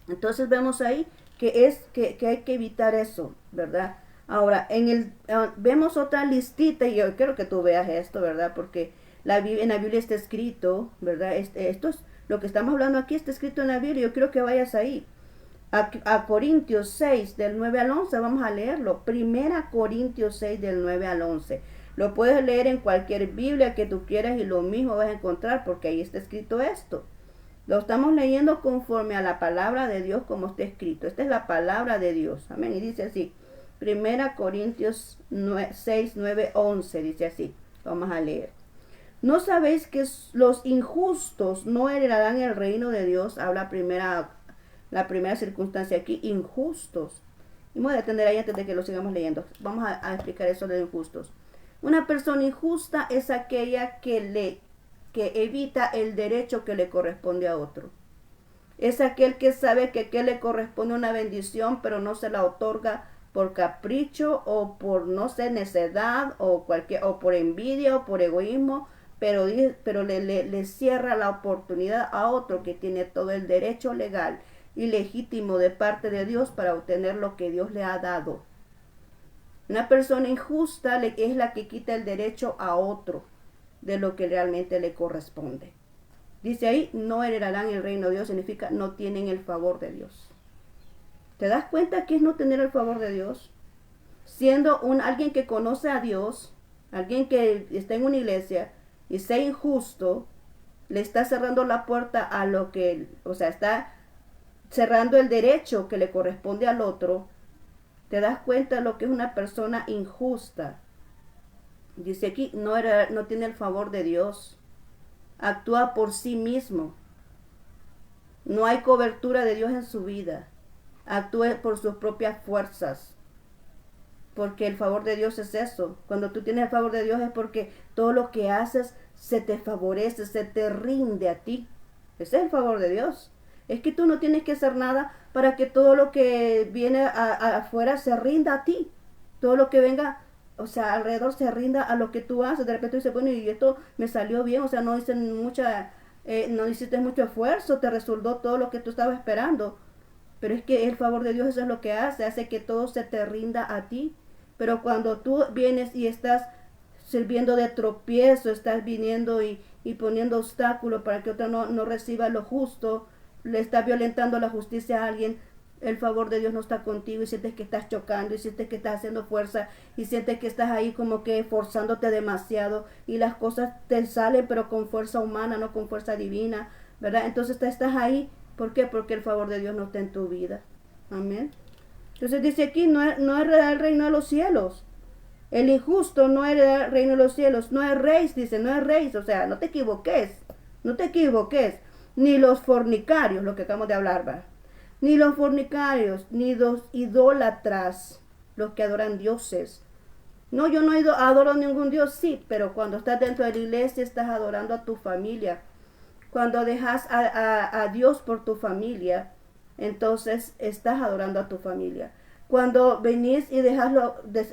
Entonces vemos ahí que hay que evitar eso, ¿verdad? Ahora, vemos otra listita, y yo quiero que tú veas esto, ¿verdad? Porque en la Biblia está escrito, ¿verdad? Esto es lo que estamos hablando aquí, está escrito en la Biblia. Yo quiero que vayas ahí. A Corintios 6, del 9 al 11, vamos a leerlo. Primera Corintios 6, del 9 al 11. Lo puedes leer en cualquier Biblia que tú quieras y lo mismo vas a encontrar, porque ahí está escrito esto. Lo estamos leyendo conforme a la palabra de Dios como está escrito. Esta es la palabra de Dios. Amén. Y dice así. Primera Corintios 6, 9, 11. Dice así. Vamos a leer. ¿No sabéis que los injustos no heredarán el reino de Dios? Habla la primera circunstancia aquí. Injustos. Y voy a detener ahí antes de que lo sigamos leyendo. Vamos a explicar eso de injustos. Una persona injusta es aquella que evita el derecho que le corresponde a otro. Es aquel que sabe que le corresponde una bendición, pero no se la otorga por capricho o por, no sé, necedad o por envidia o por egoísmo, pero le cierra la oportunidad a otro que tiene todo el derecho legal y legítimo de parte de Dios para obtener lo que Dios le ha dado. Una persona injusta es la que quita el derecho a otro de lo que realmente le corresponde. Dice ahí, no heredarán el reino de Dios, significa no tienen el favor de Dios. ¿Te das cuenta que es no tener el favor de Dios? Siendo alguien que conoce a Dios, alguien que está en una iglesia y sea injusto, le está cerrando la puerta a lo que, está cerrando el derecho que le corresponde al otro. ¿Te das cuenta de lo que es una persona injusta? Dice aquí, no tiene el favor de Dios. Actúa por sí mismo. No hay cobertura de Dios en su vida. Actúa por sus propias fuerzas. Porque el favor de Dios es eso. Cuando tú tienes el favor de Dios es porque todo lo que haces se te favorece, se te rinde a ti. Ese es el favor de Dios. Es que tú no tienes que hacer nada para que todo lo que viene afuera se rinda a ti. Todo lo que venga, alrededor se rinda a lo que tú haces. De repente dices, bueno, y esto me salió bien, no hiciste mucho esfuerzo, te resultó todo lo que tú estabas esperando. Pero es que el favor de Dios eso es lo que hace que todo se te rinda a ti. Pero cuando tú vienes y estás sirviendo de tropiezo, estás viniendo y poniendo obstáculos para que otro no reciba lo justo, le estás violentando la justicia a alguien, el favor de Dios no está contigo y sientes que estás chocando y sientes que estás haciendo fuerza y sientes que estás ahí como que forzándote demasiado y las cosas te salen pero con fuerza humana, no con fuerza divina, ¿verdad? Entonces estás ahí, ¿por qué? Porque el favor de Dios no está en tu vida. Amén. Entonces dice aquí, no heredará el reino de los cielos. El injusto no heredará el reino de los cielos. No es rey, dice, no es rey. No te equivoques. No te equivoques. Ni los fornicarios, lo que acabamos de hablar, ¿verdad? Ni los fornicarios, ni los idólatras, los que adoran dioses. No, yo no adoro a ningún dios, sí, pero cuando estás dentro de la iglesia estás adorando a tu familia. Cuando dejas a Dios por tu familia, entonces estás adorando a tu familia. Cuando venís y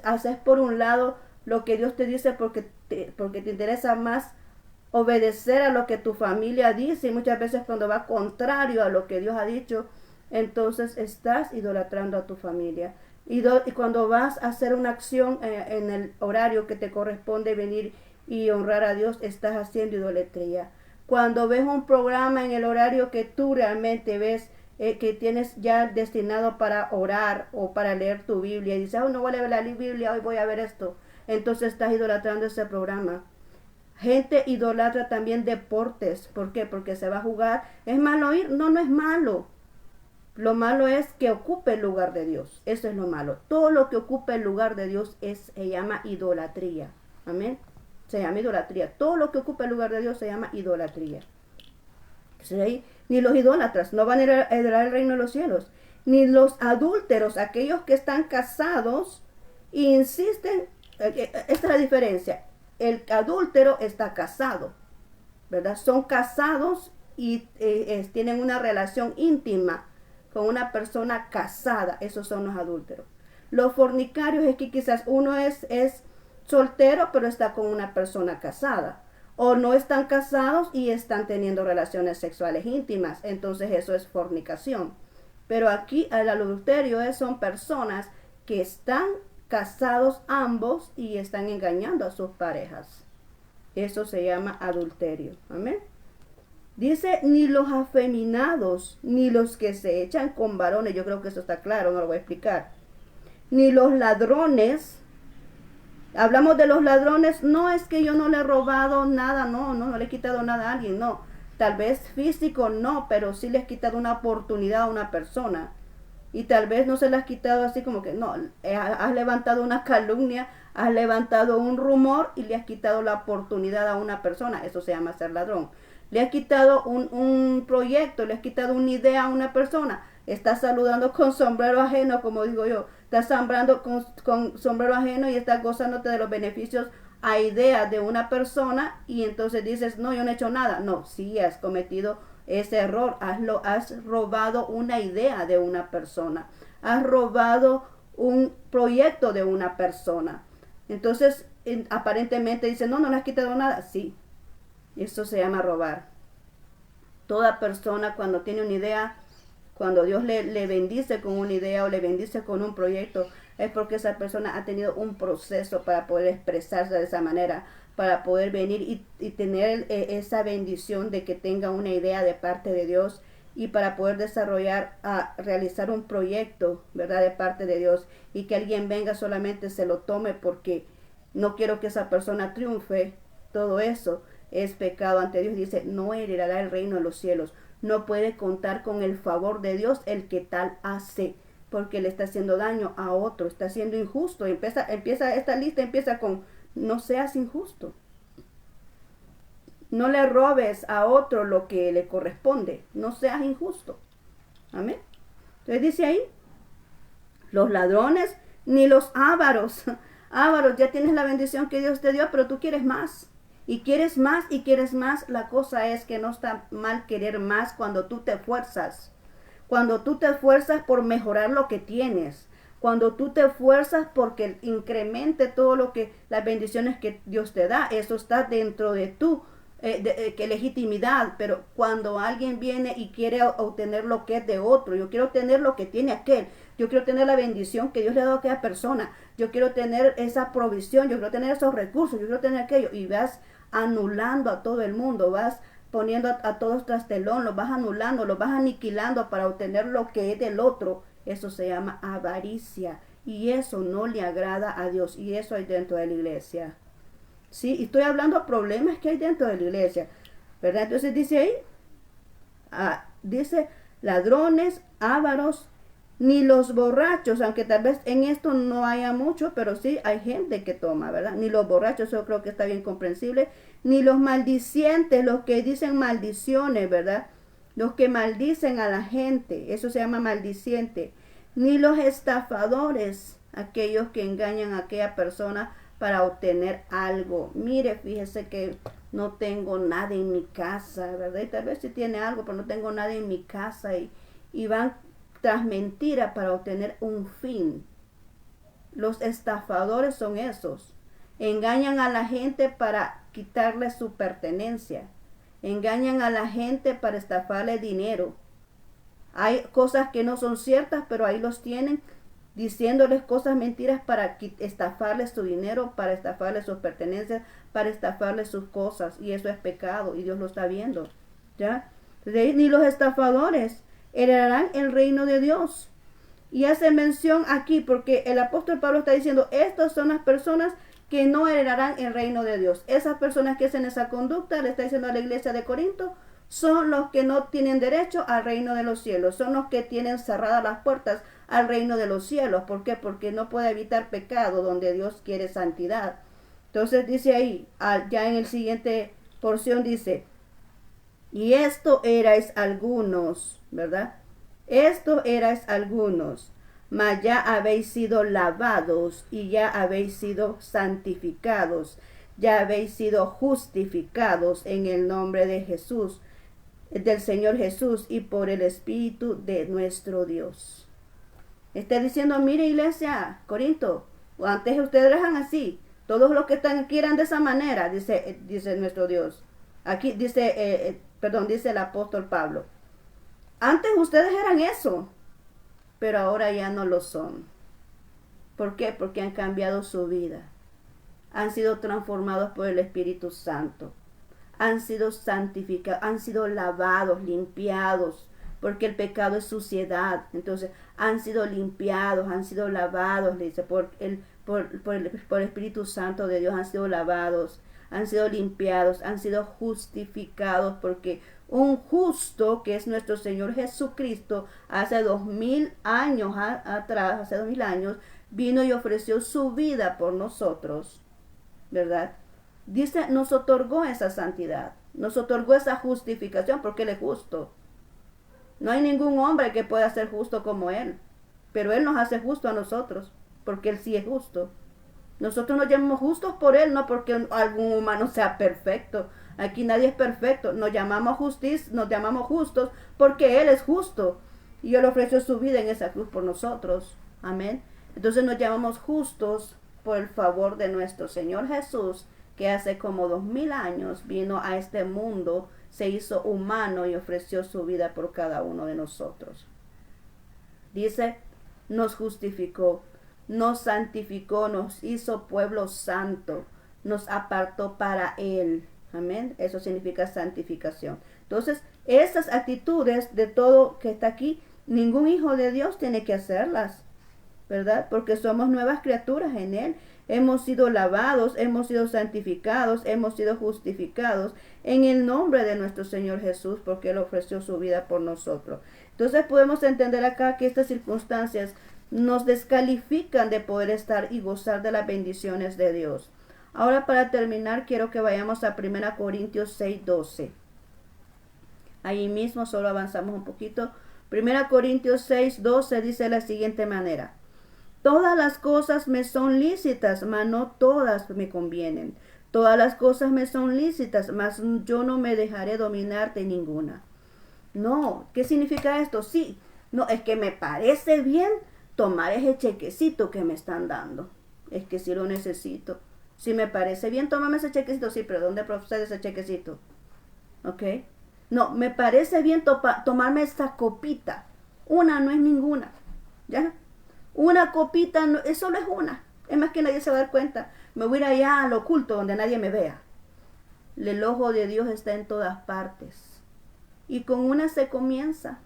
haces por un lado lo que Dios te dice porque te interesa más obedecer a lo que tu familia dice, y muchas veces cuando va contrario a lo que Dios ha dicho, entonces estás idolatrando a tu familia. Y cuando vas a hacer una acción en el horario que te corresponde venir y honrar a Dios, estás haciendo idolatría. Cuando ves un programa en el horario que tú realmente ves que tienes ya destinado para orar o para leer tu Biblia y dices, no voy a leer la Biblia, hoy voy a ver esto, entonces estás idolatrando ese programa. Gente idolatra también deportes. ¿Por qué? Porque se va a jugar. ¿Es malo ir? No, no es malo. Lo malo es que ocupe el lugar de Dios. Eso es lo malo. Todo lo que ocupe el lugar de Dios se llama idolatría. Amén. Se llama idolatría. Todo lo que ocupa el lugar de Dios se llama idolatría. ¿Sí? Ni los idólatras no van a heredar el reino de los cielos. Ni los adúlteros, aquellos que están casados e insisten. Esta es la diferencia. El adúltero está casado, ¿verdad? Son casados y tienen una relación íntima con una persona casada, esos son los adúlteros. Los fornicarios es que quizás uno es soltero, pero está con una persona casada. O no están casados y están teniendo relaciones sexuales íntimas. Entonces eso es fornicación. Pero aquí el adulterio son personas que están casados ambos y están engañando a sus parejas. Eso se llama adulterio. Amén. Dice, ni los afeminados, ni los que se echan con varones. Yo creo que eso está claro, no lo voy a explicar. Ni los ladrones. Hablamos de los ladrones, no es que yo no le he robado nada, no le he quitado nada a alguien, no. Tal vez físico no, pero sí le has quitado una oportunidad a una persona. Y tal vez no se le has quitado así como que, no, has levantado una calumnia, has levantado un rumor y le has quitado la oportunidad a una persona. Eso se llama ser ladrón. Le has quitado un proyecto, le has quitado una idea a una persona. Estás saludando con sombrero ajeno, como digo yo. Estás sembrando con sombrero ajeno y estás gozándote de los beneficios a ideas de una persona y entonces dices, no, yo no he hecho nada. No, sí has cometido ese error. Has robado una idea de una persona. Has robado un proyecto de una persona. Entonces, aparentemente dice, no le has quitado nada. Sí, eso se llama robar. Toda persona cuando tiene una idea, cuando Dios le bendice con una idea o le bendice con un proyecto, es porque esa persona ha tenido un proceso para poder expresarse de esa manera, para poder venir y tener esa bendición de que tenga una idea de parte de Dios y para poder desarrollar, realizar un proyecto, ¿verdad? De parte de Dios y que alguien venga solamente se lo tome porque no quiero que esa persona triunfe. Todo eso es pecado ante Dios. Dice, no heredará el reino de los cielos. No puede contar con el favor de Dios el que tal hace, porque le está haciendo daño a otro, está siendo injusto. Empieza esta lista empieza con, no seas injusto. No le robes a otro lo que le corresponde. No seas injusto. Amén. Entonces dice ahí, los ladrones ni los ávaros. Ávaros, ya tienes la bendición que Dios te dio, pero tú quieres más. Y quieres más y quieres más. La cosa es que no está mal querer más cuando tú te esfuerzas. Cuando tú te esfuerzas por mejorar lo que tienes. Cuando tú te esfuerzas porque incremente todo lo que, las bendiciones que Dios te da. Eso está dentro de tu que legitimidad. Pero cuando alguien viene y quiere obtener lo que es de otro. Yo quiero tener lo que tiene aquel. Yo quiero tener la bendición que Dios le ha dado a aquella persona. Yo quiero tener esa provisión. Yo quiero tener esos recursos. Yo quiero tener aquello. Y vas anulando a todo el mundo, vas poniendo a todos tras telón, los vas anulando, los vas aniquilando para obtener lo que es del otro. Eso se llama avaricia y eso no le agrada a Dios y eso hay dentro de la iglesia. Sí, y estoy hablando de problemas que hay dentro de la iglesia, ¿verdad? Entonces dice ahí, dice ladrones, ávaros, ni los borrachos, aunque tal vez en esto no haya mucho, pero sí hay gente que toma, ¿verdad? Ni los borrachos, yo creo que está bien comprensible, ni los maldicientes, los que dicen maldiciones, ¿verdad? Los que maldicen a la gente, eso se llama maldiciente, ni los estafadores, aquellos que engañan a aquella persona para obtener algo. Mire, fíjese que no tengo nada en mi casa, ¿verdad? Y tal vez sí tiene algo, pero no tengo nada en mi casa y van tras mentira para obtener un fin. Los estafadores son esos. Engañan a la gente para quitarle su pertenencia. Engañan a la gente para estafarle dinero. Hay cosas que no son ciertas, pero ahí los tienen diciéndoles cosas mentiras para estafarles su dinero, para estafarles sus pertenencias, para estafarles sus cosas. Y eso es pecado y Dios lo está viendo. ¿Ya? Ni los estafadores heredarán el reino de Dios. Y hace mención aquí porque el apóstol Pablo está diciendo, estas son las personas que no heredarán el reino de Dios. Esas personas que hacen esa conducta, le está diciendo a la iglesia de Corinto, son los que no tienen derecho al reino de los cielos. Son los que tienen cerradas las puertas al reino de los cielos. ¿Por qué? Porque no puede evitar pecado donde Dios quiere santidad. Entonces dice ahí, ya en el siguiente porción dice, y esto erais algunos, ¿verdad? Esto erais algunos, mas ya habéis sido lavados y ya habéis sido santificados, ya habéis sido justificados en el nombre de Jesús. del Señor Jesús y por el Espíritu de nuestro Dios. Está diciendo, mire iglesia, Corinto, antes ustedes eran así, todos los que están aquí eran de esa manera, dice nuestro Dios. Aquí dice, dice el apóstol Pablo. Antes ustedes eran eso, pero ahora ya no lo son. ¿Por qué? Porque han cambiado su vida. Han sido transformados por el Espíritu Santo. Han sido santificados, han sido lavados, limpiados, porque el pecado es suciedad. Entonces, han sido limpiados, han sido lavados, dice, por el Espíritu Santo de Dios, han sido lavados, han sido limpiados, han sido justificados, porque un justo, que es nuestro Señor Jesucristo, hace 2000 años atrás, hace 2000 años, vino y ofreció su vida por nosotros, ¿verdad? Dice, nos otorgó esa santidad, nos otorgó esa justificación, porque Él es justo. No hay ningún hombre que pueda ser justo como Él, pero Él nos hace justo a nosotros, porque Él sí es justo. Nosotros nos llamamos justos por Él, no porque algún humano sea perfecto. Aquí nadie es perfecto. Nos llamamos justos porque Él es justo. Y Él ofreció su vida en esa cruz por nosotros. Amén. Entonces nos llamamos justos por el favor de nuestro Señor Jesús, que hace como 2000 años vino a este mundo, se hizo humano y ofreció su vida por cada uno de nosotros. Dice, nos justificó, nos santificó, nos hizo pueblo santo, nos apartó para Él. Amén. Eso significa santificación. Entonces, esas actitudes de todo que está aquí, ningún hijo de Dios tiene que hacerlas, ¿verdad? Porque somos nuevas criaturas en Él. Hemos sido lavados, hemos sido santificados, hemos sido justificados en el nombre de nuestro Señor Jesús, porque Él ofreció su vida por nosotros. Entonces podemos entender acá que estas circunstancias nos descalifican de poder estar y gozar de las bendiciones de Dios. Ahora, para terminar, quiero que vayamos a 1 Corintios 6:12. Ahí mismo solo avanzamos un poquito. 1 Corintios 6:12 dice de la siguiente manera: todas las cosas me son lícitas, mas no todas me convienen. Todas las cosas me son lícitas, mas yo no me dejaré dominar de ninguna. No, ¿qué significa esto? Sí, no, es que me parece bien tomar ese chequecito que me están dando. Es que sí lo necesito. Si me parece bien tomarme ese chequecito, sí, pero ¿dónde procede ese chequecito? ¿Ok? No, me parece bien tomarme esta copita. Una no es ninguna. ¿Ya? Una copita, no, eso solo es una. Es más que nadie se va a dar cuenta. Me voy a ir allá al oculto donde nadie me vea. El ojo de Dios está en todas partes. Y con una se comienza.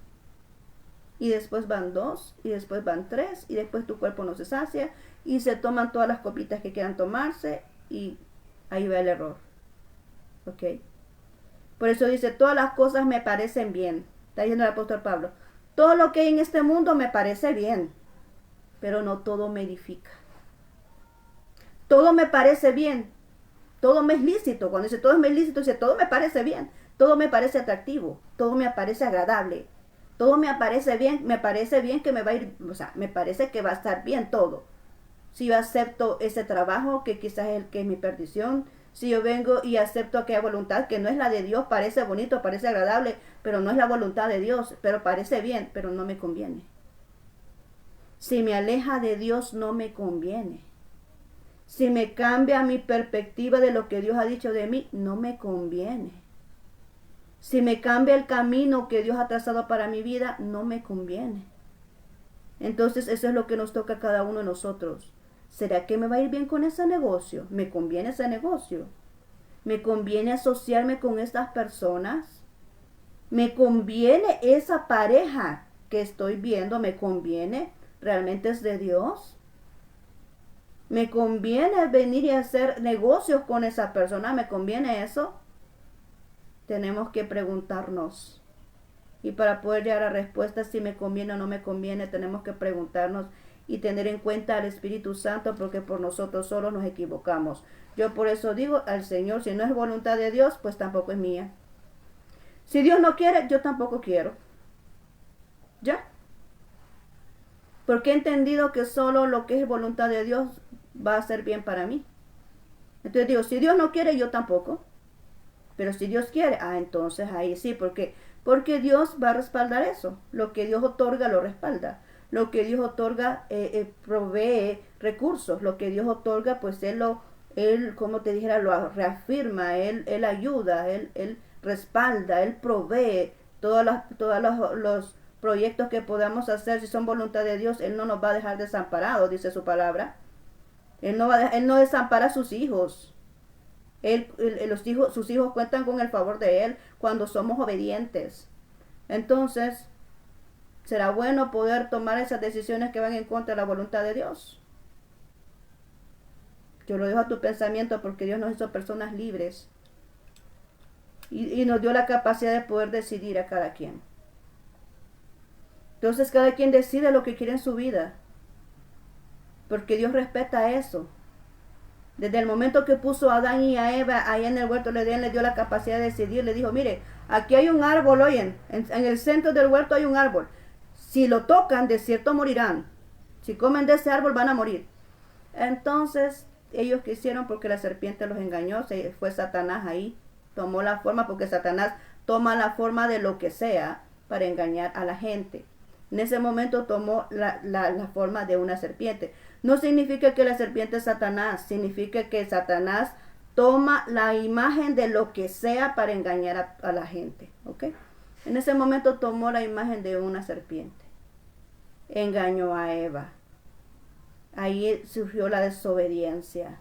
Y después van 2, y después van 3, y después tu cuerpo no se sacia, y se toman todas las copitas que quieran tomarse, y ahí va el error. ¿Ok? Por eso dice, todas las cosas me parecen bien. Está diciendo el apóstol Pablo. Todo lo que hay en este mundo me parece bien, pero no todo me edifica. Todo me parece bien, todo me es lícito. Cuando dice todo me es lícito, dice todo me parece bien, todo me parece atractivo, todo me parece agradable, todo me parece bien que me va a ir, o sea, me parece que va a estar bien todo. Si yo acepto ese trabajo que quizás es el que es mi perdición, si yo vengo y acepto aquella voluntad que no es la de Dios, parece bonito, parece agradable, pero no es la voluntad de Dios, pero parece bien, pero no me conviene. Si me aleja de Dios, no me conviene. Si me cambia mi perspectiva de lo que Dios ha dicho de mí, no me conviene. Si me cambia el camino que Dios ha trazado para mi vida, no me conviene. Entonces eso es lo que nos toca a cada uno de nosotros. ¿Será que me va a ir bien con ese negocio? ¿Me conviene ese negocio? ¿Me conviene asociarme con estas personas? ¿Me conviene esa pareja que estoy viendo? ¿Me conviene? ¿Realmente es de Dios? ¿Me conviene venir y hacer negocios con esa persona? ¿Me conviene eso? Tenemos que preguntarnos. Y para poder llegar a respuestas si me conviene o no me conviene, tenemos que preguntarnos y tener en cuenta al Espíritu Santo, porque por nosotros solos nos equivocamos. Yo por eso digo al Señor, si no es voluntad de Dios, pues tampoco es mía. Si Dios no quiere, yo tampoco quiero. ¿Ya? Porque he entendido que solo lo que es voluntad de Dios va a ser bien para mí. Entonces digo, si Dios no quiere, yo tampoco. Pero si Dios quiere, entonces ahí sí, porque porque Dios va a respaldar eso. Lo que Dios otorga lo respalda. Lo que Dios otorga provee recursos. Lo que Dios otorga, pues Él, como te dijera, lo reafirma, Él ayuda, Él respalda, Él provee todos los proyectos que podamos hacer. Si son voluntad de Dios, Él no nos va a dejar desamparados, dice su palabra. Él no desampara a sus hijos. Sus hijos cuentan con el favor de Él cuando somos obedientes. Entonces, será bueno poder tomar esas decisiones que van en contra de la voluntad de Dios. Yo lo dejo a tu pensamiento porque Dios nos hizo personas libres y nos dio la capacidad de poder decidir a cada quien. Entonces cada quien decide lo que quiere en su vida, porque Dios respeta eso. Desde el momento que puso a Adán y a Eva allá en el huerto de Edén, le dio la capacidad de decidir. Le dijo, mire, aquí hay un árbol, oyen, en el centro del huerto hay un árbol. Si lo tocan, de cierto morirán. Si comen de ese árbol, van a morir. Entonces, ellos quisieron, porque la serpiente los engañó, fue Satanás ahí, tomó la forma, porque Satanás toma la forma de lo que sea para engañar a la gente. En ese momento tomó la forma de una serpiente. No significa que la serpiente es Satanás, significa que Satanás toma la imagen de lo que sea para engañar a la gente, ¿ok? En ese momento tomó la imagen de una serpiente, engañó a Eva. Ahí surgió la desobediencia.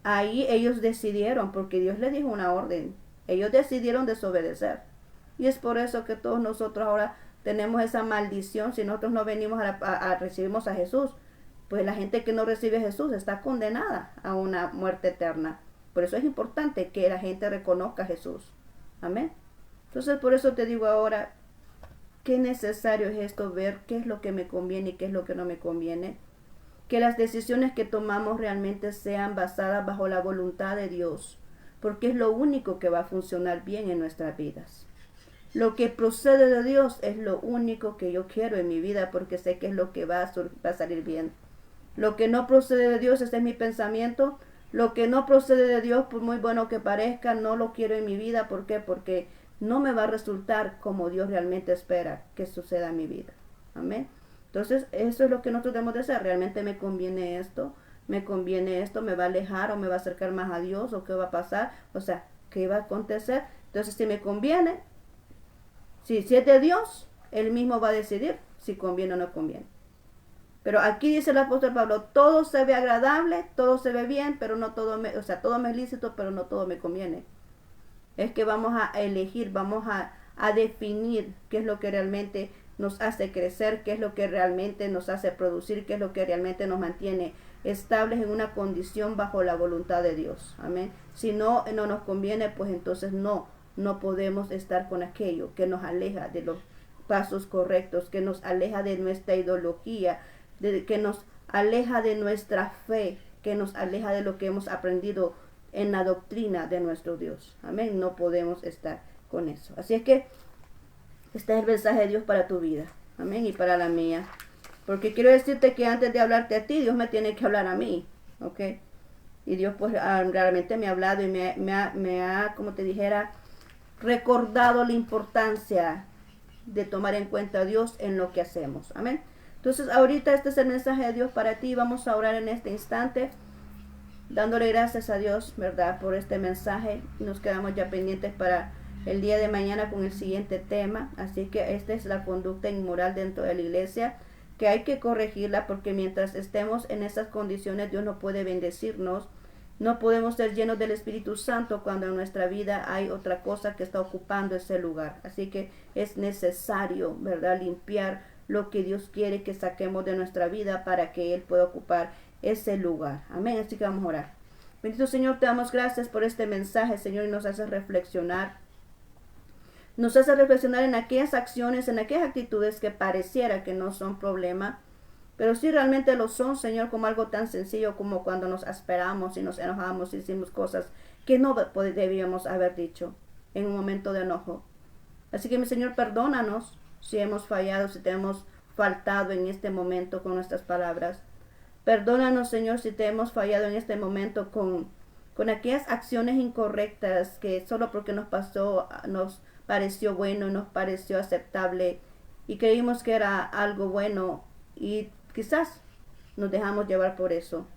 Ahí ellos decidieron, porque Dios les dijo una orden, ellos decidieron desobedecer. Y es por eso que todos nosotros ahora tenemos esa maldición. Si nosotros no venimos recibimos a Jesús, pues la gente que no recibe a Jesús está condenada a una muerte eterna. Por eso es importante que la gente reconozca a Jesús. Amén. Entonces por eso te digo ahora, qué necesario es esto, ver qué es lo que me conviene y qué es lo que no me conviene. Que las decisiones que tomamos realmente sean basadas bajo la voluntad de Dios, porque es lo único que va a funcionar bien en nuestras vidas. Lo que procede de Dios es lo único que yo quiero en mi vida, porque sé que es lo que va a salir bien. Lo que no procede de Dios, ese es mi pensamiento. Lo que no procede de Dios, por muy bueno que parezca, no lo quiero en mi vida. ¿Por qué? Porque no me va a resultar como Dios realmente espera que suceda en mi vida. Amén. Entonces, eso es lo que nosotros debemos de hacer. ¿Realmente me conviene esto? ¿Me conviene esto? ¿Me va a alejar o me va a acercar más a Dios? ¿O qué va a pasar? O sea, ¿qué va a acontecer? Entonces, si me conviene, si es de Dios, Él mismo va a decidir si conviene o no conviene. Pero aquí dice el apóstol Pablo, todo se ve agradable, todo se ve bien, pero no todo todo me es lícito, pero no todo me conviene. Es que vamos a elegir, vamos a definir qué es lo que realmente nos hace crecer, qué es lo que realmente nos hace producir, qué es lo que realmente nos mantiene estables en una condición bajo la voluntad de Dios. Amén. Si no nos conviene, pues entonces no podemos estar con aquello que nos aleja de los pasos correctos, que nos aleja de nuestra ideología, que nos aleja de nuestra fe, que nos aleja de lo que hemos aprendido en la doctrina de nuestro Dios. Amén. No podemos estar con eso. Así es que este es el mensaje de Dios para tu vida. Amén. Y para la mía. Porque quiero decirte que antes de hablarte a ti, Dios me tiene que hablar a mí. ¿Ok? Y Dios pues realmente me ha hablado y me ha, como te dijera, recordado la importancia de tomar en cuenta a Dios en lo que hacemos. Amén. Entonces ahorita este es el mensaje de Dios para ti. Vamos a orar en este instante, dándole gracias a Dios, ¿verdad?, por este mensaje. Nos quedamos ya pendientes para el día de mañana con el siguiente tema. Así que esta es la conducta inmoral dentro de la iglesia, que hay que corregirla, porque mientras estemos en esas condiciones, Dios no puede bendecirnos. No podemos ser llenos del Espíritu Santo cuando en nuestra vida hay otra cosa que está ocupando ese lugar. Así que es necesario, ¿verdad?, limpiar lo que Dios quiere que saquemos de nuestra vida para que Él pueda ocupar ese lugar. Amén. Así que vamos a orar. Bendito Señor, te damos gracias por este mensaje, Señor, y nos hace reflexionar. Nos hace reflexionar en aquellas acciones, en aquellas actitudes que pareciera que no son problema, pero sí realmente lo son, Señor, como algo tan sencillo como cuando nos asperamos y nos enojamos y decimos cosas que no debíamos haber dicho en un momento de enojo. Así que, mi Señor, perdónanos si hemos fallado, si te hemos faltado en este momento con nuestras palabras. Perdónanos, Señor, si te hemos fallado en este momento con con aquellas acciones incorrectas que solo porque nos pasó, nos pareció bueno, nos pareció aceptable y creímos que era algo bueno y quizás nos dejamos llevar por eso.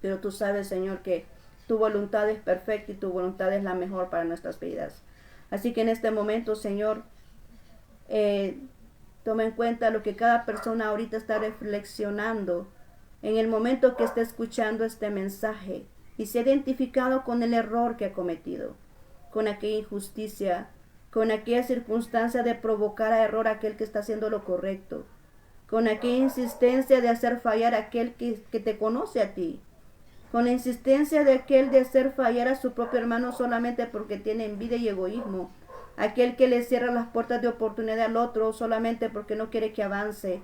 Pero tú sabes, Señor, que tu voluntad es perfecta y tu voluntad es la mejor para nuestras vidas. Así que en este momento, Señor, toma en cuenta lo que cada persona ahorita está reflexionando en el momento que esté escuchando este mensaje y se ha identificado con el error que ha cometido, con aquella injusticia, con aquella circunstancia de provocar a error a aquel que está haciendo lo correcto, con aquella insistencia de hacer fallar a aquel que te conoce a ti, con la insistencia de aquel de hacer fallar a su propio hermano solamente porque tiene envidia y egoísmo, aquel que le cierra las puertas de oportunidad al otro solamente porque no quiere que avance,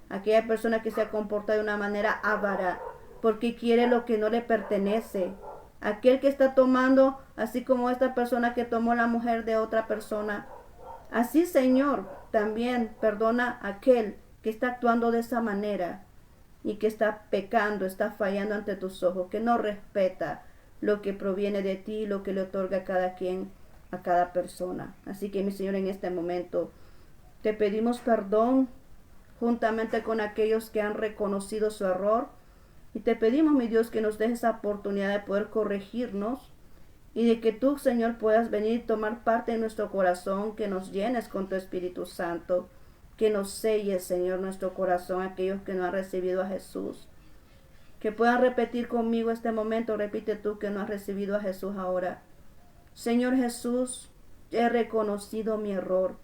aquella persona que se ha comportado de una manera avara porque quiere lo que no le pertenece, aquel que está tomando, así como esta persona que tomó la mujer de otra persona. Así, Señor, también perdona a aquel que está actuando de esa manera y que está pecando, está fallando ante tus ojos, que no respeta lo que proviene de ti, lo que le otorga a cada quien, a cada persona. Así que, mi Señor, en este momento te pedimos perdón juntamente con aquellos que han reconocido su error y te pedimos, mi Dios, que nos dejes esa oportunidad de poder corregirnos y de que tú, Señor, puedas venir y tomar parte en nuestro corazón, que nos llenes con tu Espíritu Santo, que nos selles, Señor, nuestro corazón, aquellos que no han recibido a Jesús. Que puedan repetir conmigo este momento, repite tú que no has recibido a Jesús ahora. Señor Jesús, he reconocido mi error,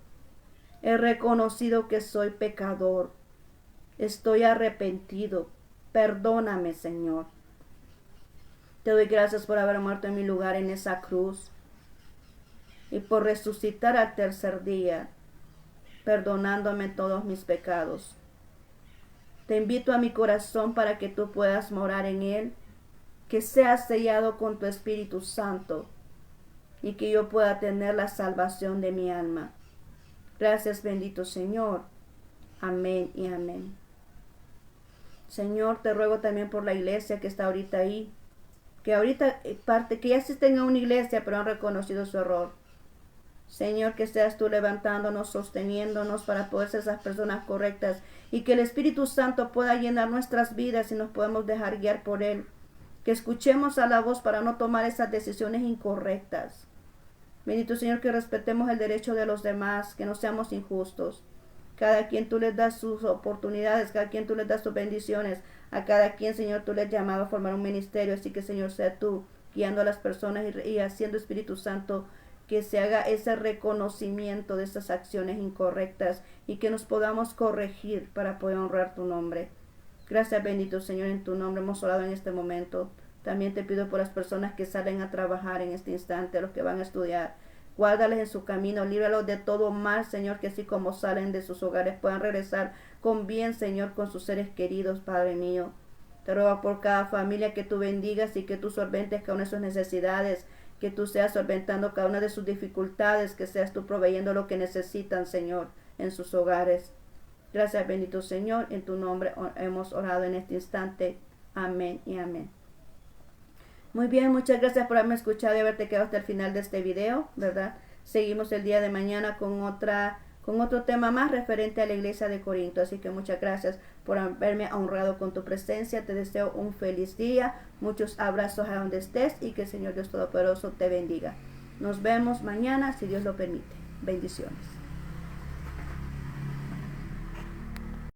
he reconocido que soy pecador, estoy arrepentido, perdóname, Señor. Te doy gracias por haber muerto en mi lugar en esa cruz y por resucitar al tercer día, perdonándome todos mis pecados. Te invito a mi corazón para que tú puedas morar en él, que sea sellado con tu Espíritu Santo y que yo pueda tener la salvación de mi alma. Gracias, bendito Señor. Amén y amén. Señor, te ruego también por la iglesia que está ahorita ahí, que ahorita que ya asisten a una iglesia pero han reconocido su error. Señor, que seas tú levantándonos, sosteniéndonos para poder ser esas personas correctas y que el Espíritu Santo pueda llenar nuestras vidas y nos podamos dejar guiar por Él. Que escuchemos a la voz para no tomar esas decisiones incorrectas. Bendito Señor, que respetemos el derecho de los demás, que no seamos injustos. Cada quien tú les das sus oportunidades, cada quien tú les das sus bendiciones. A cada quien, Señor, tú les has llamado a formar un ministerio. Así que, Señor, sea tú guiando a las personas y haciendo, Espíritu Santo, que se haga ese reconocimiento de esas acciones incorrectas y que nos podamos corregir para poder honrar tu nombre. Gracias, bendito Señor, en tu nombre hemos orado en este momento. También te pido por las personas que salen a trabajar en este instante, los que van a estudiar. Guárdales en su camino, líbralos de todo mal, Señor, que así como salen de sus hogares puedan regresar con bien, Señor, con sus seres queridos, Padre mío. Te ruego por cada familia que tú bendigas y que tú solventes cada una de sus necesidades, que tú seas solventando cada una de sus dificultades, que seas tú proveyendo lo que necesitan, Señor, en sus hogares. Gracias, bendito Señor, en tu nombre hemos orado en este instante. Amén y amén. Muy bien, muchas gracias por haberme escuchado y haberte quedado hasta el final de este video, ¿verdad? Seguimos el día de mañana con otro tema más referente a la iglesia de Corinto. Así que muchas gracias por haberme honrado con tu presencia. Te deseo un feliz día, muchos abrazos a donde estés y que el Señor Dios Todopoderoso te bendiga. Nos vemos mañana si Dios lo permite. Bendiciones.